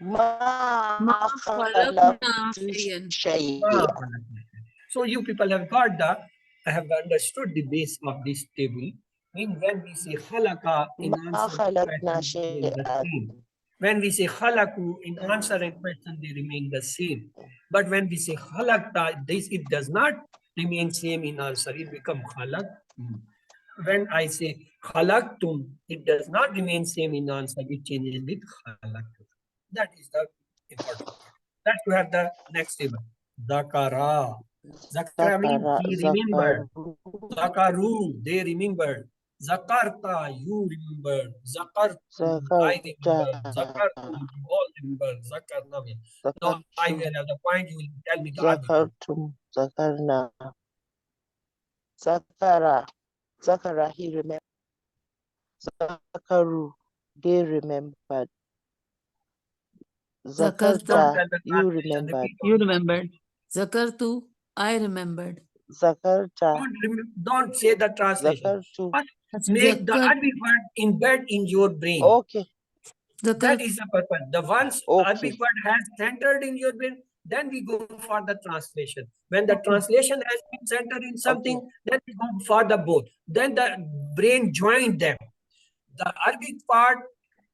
Ma Ma khalaqtu khalaqna shay'an. ma shay'an. khalaqtu shay'an. So you people have got the, I have understood the base of this table. When we say khalaqa in Ma answer to khalaqna question, they remain the shay'an. same. When we say khalaqu in answer and question, they remain the same. But when we say khalaqta, this it does not remain same in answer. It becomes khalaq. When I say khalaqtum, it does not remain same in answer. It changes with khalaqtum. That is the important part. Let's have the next table. Zakara. Zakara means Zakara. he remembered. Zakaru. Zakaru, they remembered. Zakarta, you remembered. Zakartu, I remembered. Zakarta. Zakartu, you all remembered. Zakarna. Now I will have the point. You will tell me the article. Zakartum. Zakarna. Zakara. Zakara, he remembered. Zakaru, they remembered. Zakarta. Don't Zakarta, tell the you translation. remembered. Repeat You only. remembered. Zakartu. I remembered. Zakarta. Don't say the translation. Zakartu. First, make the Zakar. Arabic word embed in your brain. Okay. That Zakar. is the purpose. The once Okay. Arabic word has centered in your brain, then we go for the translation. When the translation has been centered in something, then we go for the both. Then the brain joined them. The Arabic part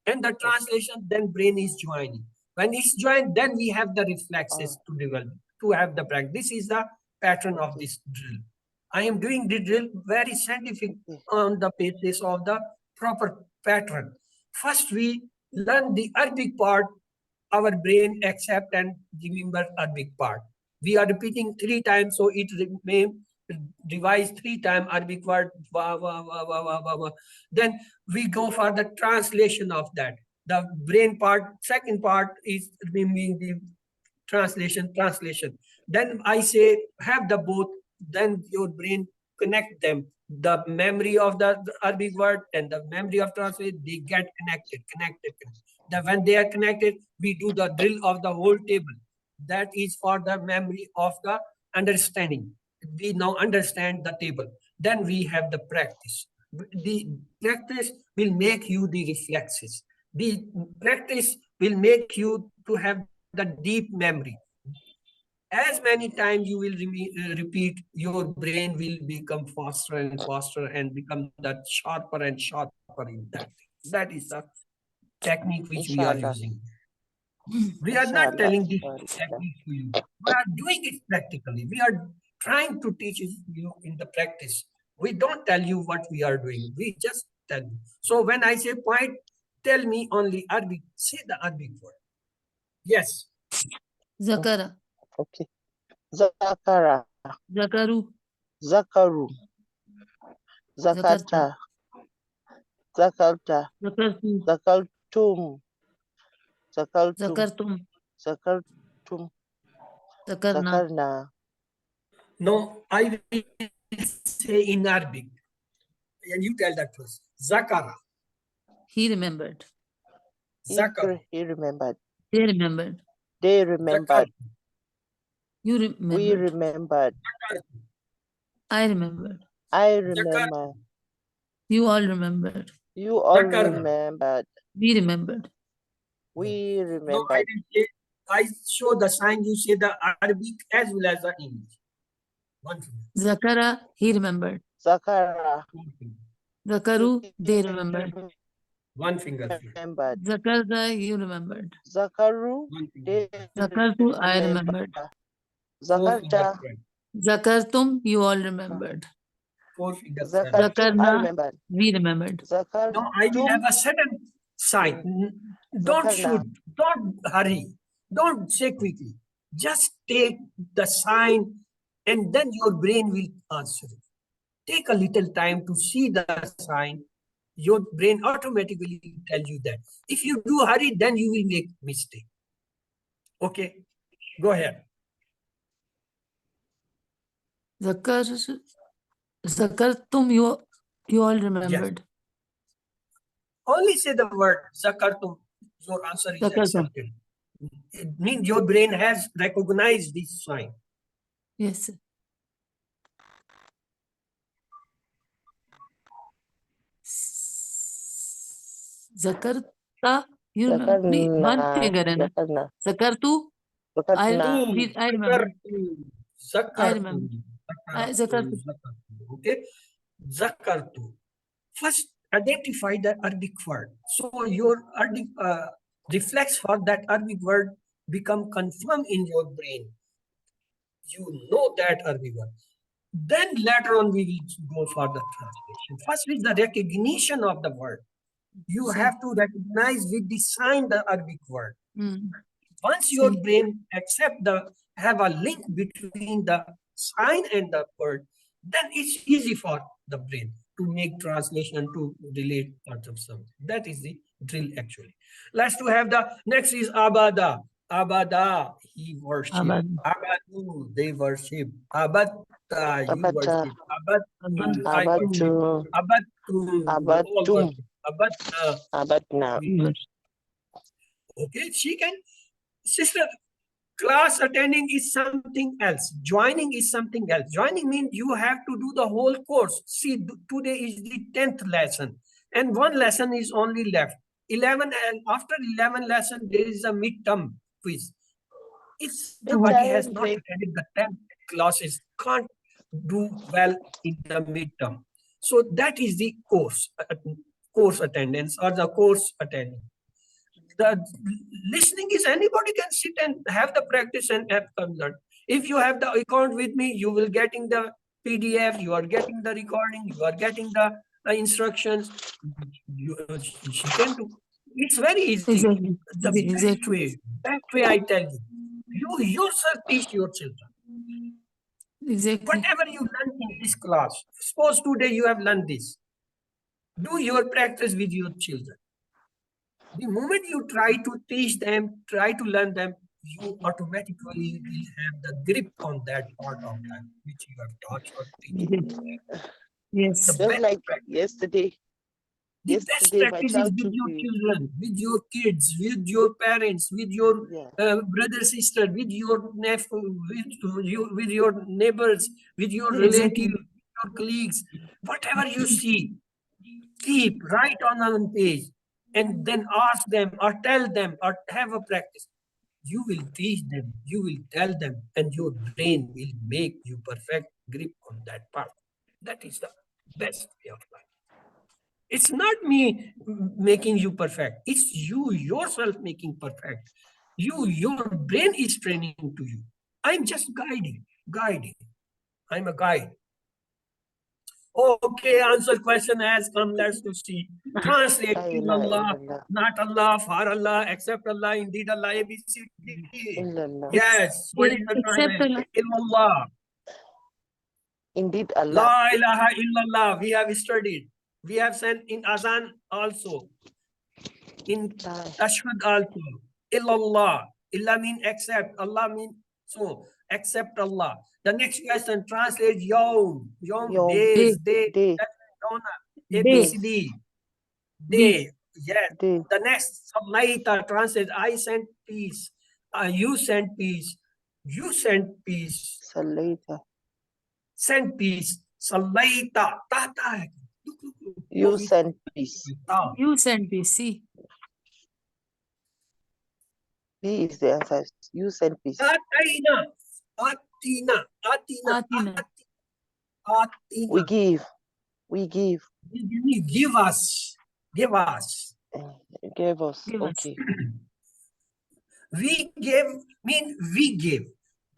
and the translation, then brain is joining. When it's joined, then we have the reflexes to develop, to have the practice. This is the pattern of this drill. I am doing the drill very scientific on the basis of the proper pattern. First, we learn the Arabic part, our brain accept and remember Arabic part. We are repeating 3 times, so it may revise 3 times Arabic word. Then we go for the translation of that. The brain part, second part is remembering the translation. Then I say have the both then your brain connect them. The memory of the Arabic word and the memory of translate, they get connected. Then when they are connected, we do the drill of the whole table. That is for the memory of the understanding. We now understand the table. Then we have the practice. The practice will make you the reflexes. The practice will make you to have the deep memory. As many times you will repeat, your brain will become faster and faster and become that sharper and sharper in that. That is the technique which we are Inshallah. using. We are not Inshallah. telling this Inshallah. technique to you. We are doing it practically. We are trying to teach you in the practice. We don't tell you what we are doing. We just tell you. So when I say point, tell me only Arabic. Say the Arabic word. Yes. Zakara. Okay. Zakara. Zakaru. Zakaru. Zakarta. Zakata. Zakarta. Zakartu. Zakaltum. Zakaltum. Zakartum. Zakaltum. Zakarna. Zakarna. No, I will say in Arabic. And you tell that first. Zakara. He remembered. Zakara. He remembered. They remembered. They remembered. You We remembered. remembered. I remembered. I remember. You all remembered. You all Zakarna. remembered. We remembered. We No, I remembered. will say, I show the sign, you say the Arabic as well as the English. One finger. Zakara. He remembered. Zakara. Two finger. Zakaru. They remembered. One finger. Remembered. Zakarta. You remembered. Zakaru. One finger. They Zakartu. I remembered. Four fingers Zakarta. friend. Zakartum. You all remembered. Four fingers friend. Zakartum. I Zakarna. remembered. We remembered. No, I will Zakartum. have a sudden sign. Don't Zakarna. shoot. Don't hurry. Don't say quickly. Just take the sign and then your brain will answer it. Take a little time to see the sign. Your brain automatically will tell you that. If you do hurry, then you will make mistake. Okay, go ahead. Zakartum. You all remembered. Only say the word zakartum. Your answer is Zakartum. accepted. It means your brain has recognized this sign. Yes, sir. Zakarta. You remember? One Zakarna. finger in it. Zakarna. Zakartu. Zakarna. I remember. Zakartu. remember. Zakartu. Okay. Zakartu. First, identify the Arabic word. So your Arabic reflex for that Arabic word become confirmed in your brain. You know that Arabic word. Then later on we will go for the translation. First is the recognition of the word. You See. have to recognize with the sign the Arabic word. Mm. Once your See. brain have a link between the sign and the word, then it's easy for the brain to make translation to relate parts of something. That is the drill actually. Let's to have the next is abada. Abada, he worship. Abad. Abadu, they worship. Abatta, you worship. Abattu, I worship. Abattu. Abattu, you all Abattum. worship. Abatta, Abatna. okay, she can. Sister, class attending is something else. Joining is something else. Joining means you have to do the whole course. See, today is the 10th lesson and one lesson is only left. 11 and after 11 lesson, there is a midterm quiz. If somebody has not attended the 10th classes, can't do well in the midterm. So that is the course attendance or the course attending. The listening is anybody can sit and have the practice and have learn. If you have the account with me, you will getting the PDF, you are getting the recording, you are getting the instructions. She can do. It's very easy. Exactly. The best way I tell you. You yourself teach your children. Exactly. Whatever you learn in this class, suppose today you have learned this. Do your practice with your children. The moment you try to teach them, try to learn them, you automatically will have the grip on that part of that which you have taught or teaching. Yes. The Just best like practice. yesterday. The best Yesterday, my practice is child with took your me. children, with your kids, with your parents, with your Yeah. brother, sister, with your nephew, with your neighbors, with your Exactly. relatives, your colleagues. Whatever you see, keep right on a page and then ask them or tell them or have a practice. You will teach them, you will tell them, and your brain will make you perfect grip on that part. That is the best way of life. It's not me making you perfect. It's you yourself making perfect. Your brain is training to you. I'm just guiding. I'm a guide. Okay, answer question has come. Let's to see. Translate La ilaha illallah, illallah. not Allah, for Allah, except Allah, indeed Allah, ABCD. Illallah. Yes, what is the Except Allah. translation? Illallah. Indeed Allah. La ilaha illallah. We have studied. We have sent in Azan also. In La Tashhud also. Illallah. Illa mean except. Allah mean so. Except Allah. The next question translate Yawm. Yawm, Yawm. days, day. Day. That's Dona. Day. ABCD. Day. Day. Yes. Day. The next Sallaita translate I sent peace. You sent peace. You sent peace. Sallaita. Send peace. Sallaita. Tata. Look. You send peace. Ta. You send peace. See. B is the answer. You send peace. Atina. Atina. Atina. Atina. We give. We give. Give us. Give us. Give us. Give us. Okay. We give mean we give.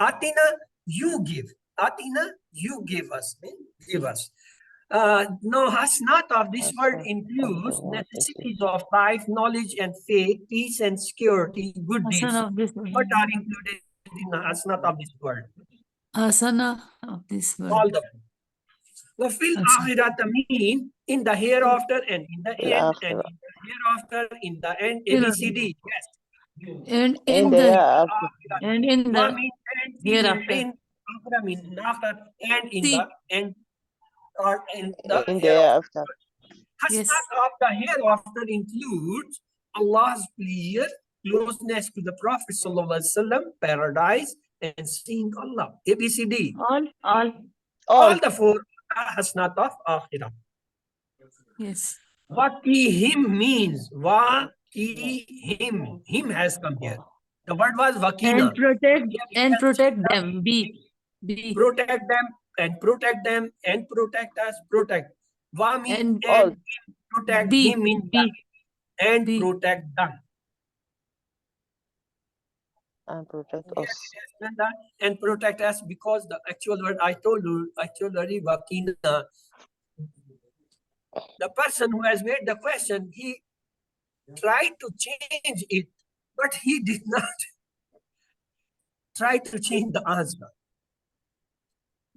Atina, you give. Atina, you give us. Mean give us. No, hasnat of this word includes necessities of life, knowledge and faith, peace and security, good deeds. Asana of this What word. are included in the hasnat of this word? Asana of this word. All the Wafil Asana. akhirat mean in the hereafter and in the Fil end and akhirah. in the hereafter in the end In the- ABCD. Yes. And In in the the hereafter. Akhirat. and in Ma the mean and, fi mean hereafter. in, akhira mean after, and in See. the end or in the In the hereafter. hereafter. Yes. Hasnat of the hereafter includes Allah's pleasure, closeness to the Prophet Sallallahu Alaihi Wasallam, paradise, and seeing Allah. ABCD. All. All the four are hasnat of akhirah. Yes. Wakihim means wakihim. Him has come here. The word was wakina. And protect them. B. Protect them and protect them and protect us. Protect. Wa mean And All. and protect B. him means B. and B. protect them. And protect Yes, us. and that and protect us because the actual word I told you, actually wakina. The person who has made the question, he tried to change it, but he did not try to change the answer.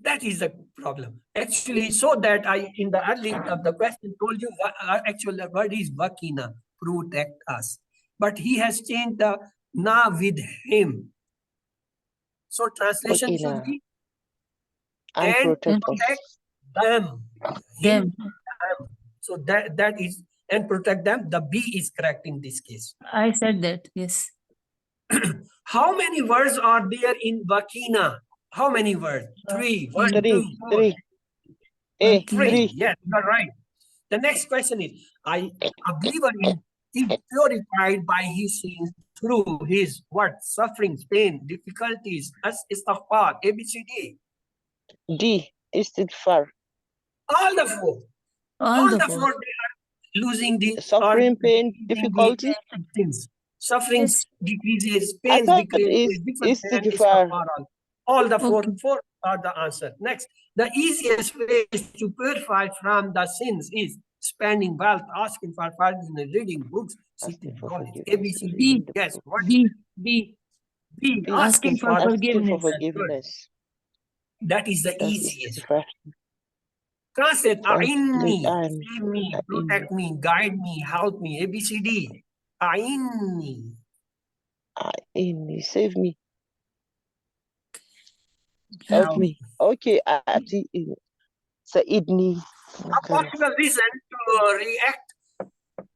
That is the problem. Actually, so that I, in the early of the question, told you actually the word is wakina, protect us. But he has changed the na with him. So translation should Wakina. be And protect us. protect them. Them. So that is and protect them. The B is correct in this case. I said that. Yes. How many words are there in wakina? How many words? 3. 1, 2, 4. Three. A. Wakina. 3. Yes, you are right. The next question is, a believer is purified by his sins through his what? Sufferings, pain, difficulties, as istighfar, ABCD. D. Istighfar. All the four. All the They four. are losing the Suffering, pain, decreasing the difficulty. sufferings. Sufferings decreases, I pains thought decreases, different and istighfar. istighfar. All the four Okay. are the answer. Next, the easiest way to purify from the sins is spending wealth, asking for forgiveness, reading books, seeking Asking for knowledge. forgiveness. ABCD. B. Yes. What is B. B? B. Asking for Asking forgiveness. for forgiveness. That is the That's easiest. istighfar. Translate, Translate. save me, protect me, guide me, help me. ABCD. A'inni. Inni, save me. Help me. Okay, Ati, Sa'idni. A possible reason to react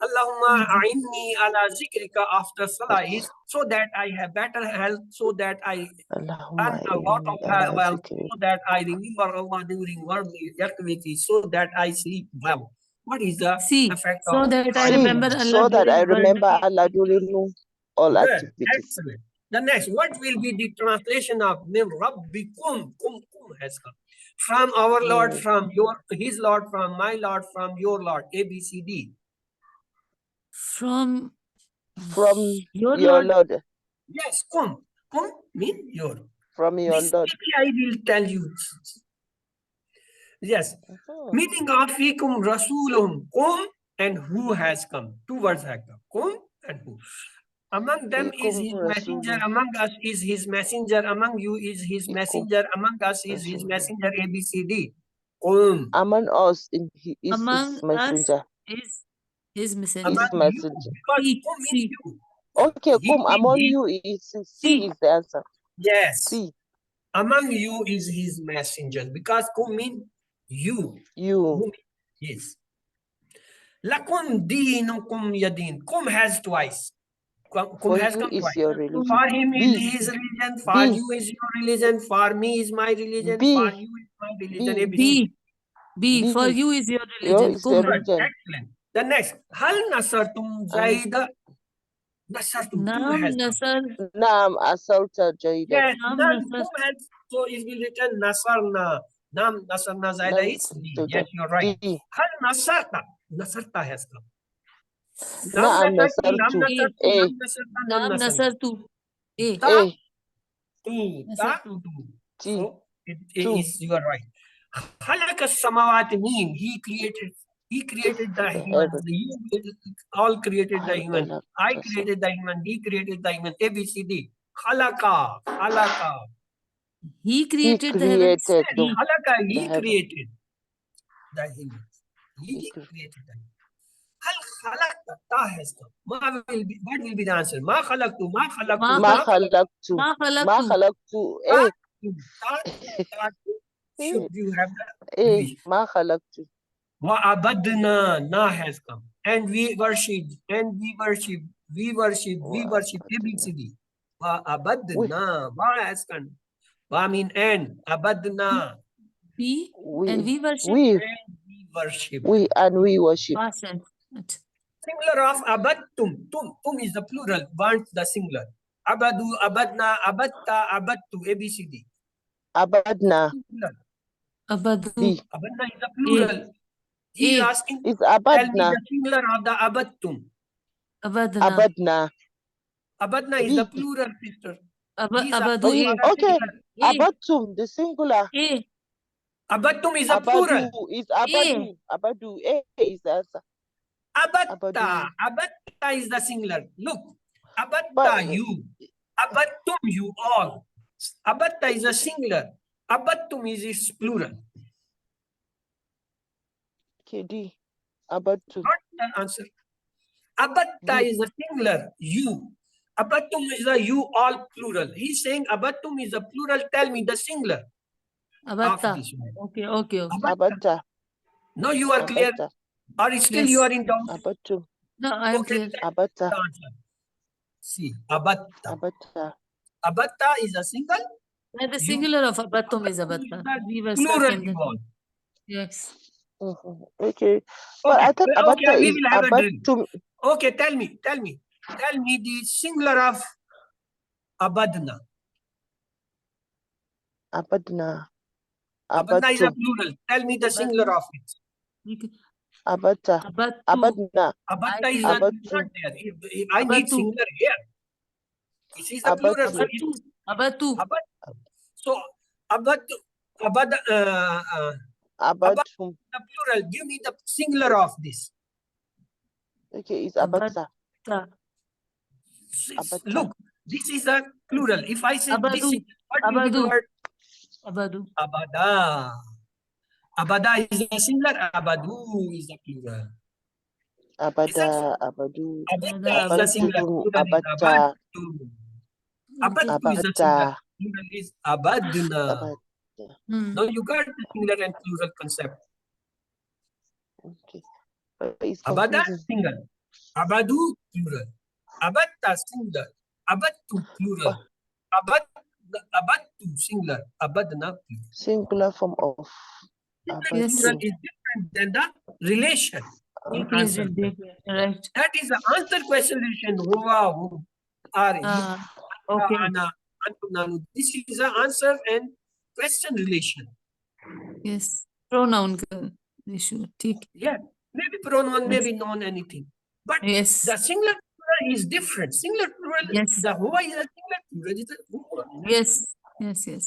Allahumma a'inni ala zikrika after salah is so that I have better health, so that I Allahumma earn a lot inni of ala wealth, zikri. so that I remember Allah during worldly activities, so that I sleep well. What is the See, effect so of that I See, remember Allah so that I during remember worldly Allah during all Good, activities. excellent. The next, what will be the translation of min rabbikum? Kum has come. From our Lord, from his Lord, from my Lord, from your Lord. A, B, C, D. from From your your Lord. Lord. Yes, kum. Kum mean your. From your This Lord. I will tell you. Yes. Meaning of fikum rasulum. Kum and who has come. Two words have come. Kum and who. Among them is Fikum his messenger, rasulun. among us is his messenger, among you is his Fikum messenger, among us is his rasulun. messenger, ABCD. Qum. Among us is Among his messenger. us is his messenger. Among His you, messenger. because See, Qum means see, you. Okay, He come among is, you is C see. is the answer. yes. C. Among you is his messenger, because Qum means you. You. Who means his. Lakum dinukum yadin. Qum has twice. Qum For has you come is twice. your religion. For him is B. his religion, for B. you is your religion, for me is my religion, for B. you is my religion, B. ABC. B. B. For B. you is your Your religion. is Kum your hai. religion. Excellent. The next, hal nasartum zaida. Nasartum, two Naam has come. Nasar. Naam asalta jaidan. Yes, Naam none, Nasar. two has, so it will written nasarna. Nam nasarna zaida Nam is D. Yes, you're right. D. Hal nasarta. Nasarta has come. Nam Naam nasartu, nam nasartu. nasartu, A. nam nasarta, nam Naam nasarna. Nasar tu. A. Ta, A. tu, Nasar ta, tu. tu. T. So it Two. is, you are right. Halaka samawati mean he created the The humans. heaven. You all created the I human. I created the human. He created the human. A B C D. Halaka. He He created the heavens. created He. Halaka. the He heaven. created the humans. He He cre- created the humans. Hal khalaqta. Ta has come. What will be the answer? Ma khalaqtu. Ma khalaqtu. Ma Ma khalaqtu. Ma Ma khalaqtu. khalaqtu. A. Ta. Should you have the A. English? Ma khalaqtu. Wa'abadna, na has come. And we worship, we worship Wa'abadna. ABCD. Wa'abadna, wa has come. Wa mean and, abadna, We. And We. we worship. We. and we worship. We and we worship. Past tense. Singular of abadtum, tum is the plural, want the singular. Abadu, abadna, abatta, abattu, ABCD. Abadna. Singular. Abadu. B. Abadna is the plural. He is A. asking, Is tell me abadna. the singular of the abattum. Abadna. Abadna. Abadna is B. the plural, sister. He's Abadu. asking A. for a Okay. singular. A. Abatum, the singular. A. Abattum is a Abadu plural. is Abadu. Abadu. A is the answer. Abatta. Abatta is the singular. Look. But Abatta, you. Abattum, you all. Abatta is a singular. Abattum is its plural. KD. Abatu. Not the answer. Abatta D. is a singular. You. Abattum is a you all plural. He's saying abattum is a plural. Tell me the singular of Abatta. this one. Okay. Abatta. Abata. No, you are clear. Abata. Or still Yes. you are in doubt. Abatu. No, I am Okay, clear. Abata. the answer. See, abatta. Abata. Abatta is a single. And the You- singular of Abattum is Abattum is Abatta. the We were stuck plural in the. you all. Yes. Okay. But Okay, I thought well, okay, Abata we is will have a drill. Abatum. Okay, tell me the singular of abadna. Abadna. Abadna is a Abatum. plural. Tell me the singular of it. Okay. Abata. Abattu. Abadna. Abatta is I- not Abattu. there. If I need Abattu. singular here. This is the plural. So, Abattu. Abattu. so abattu, abad, Abatum. the plural. Give me the singular of this. Okay, it's Abata. Abatta. Abatta. Look, this is a plural. If I say this Abadu. is what will be the Abadu. word? Abadu. Abada. Abada is a singular. Abadu is a plural. Abada. Abadu. Abada is a singular. Abatum. Plural is Abata. abadu. Abattu is a Abata. singular. Plural is abadna. Abata. Hmm. Now you got the singular and plural concept. Okay. But it's Abada confusing. singular. Abadu plural. Abatta singular. Abattu plural. Abattu singular. Abadna plural. Singular form of Singular Yes. plural abatu. is different than the relation in Yes, answer. right. That is the answer question relation. Huwa, hum, are, he, Okay. ana, antum, nanu. This is the answer and question relation. Yes. Pronoun का issue. ठीक. Yeah, maybe pronoun, Yes. maybe non anything. But Yes. the singular plural is different. Singular plural, Yes. the huwa is a singular plural. Is a huwa. Yes. Yes. Yes.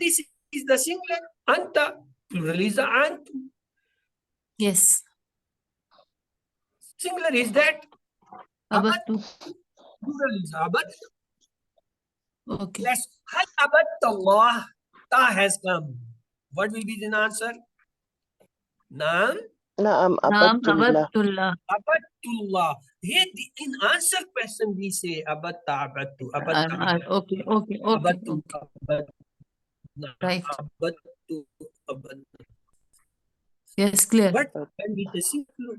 This is the singular. Anta, plural is the antum. Yes. Singular is that. Abattu. Plural is abat. Okay. Let's hal abat Allah. Ta has come. What will be the answer? Naam. Naam Naam abatullah. Abatullah. Abatullah. Here in answer question we say abatta abattu abatta Okay. Okay. Okay. abattu Okay. abatna Right. abattu abatna. Yes. Clear. But when we say singular,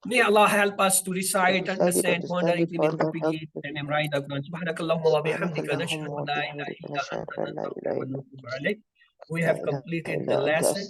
may Allah help us to recite, understand, ponder, implement, propagate, and memorize the Quran. Subhanakallahumma wa bihamdika nashhadu an la ilaha illa anta nastaghfiruka wa natubu ilayk. We have completed the lesson.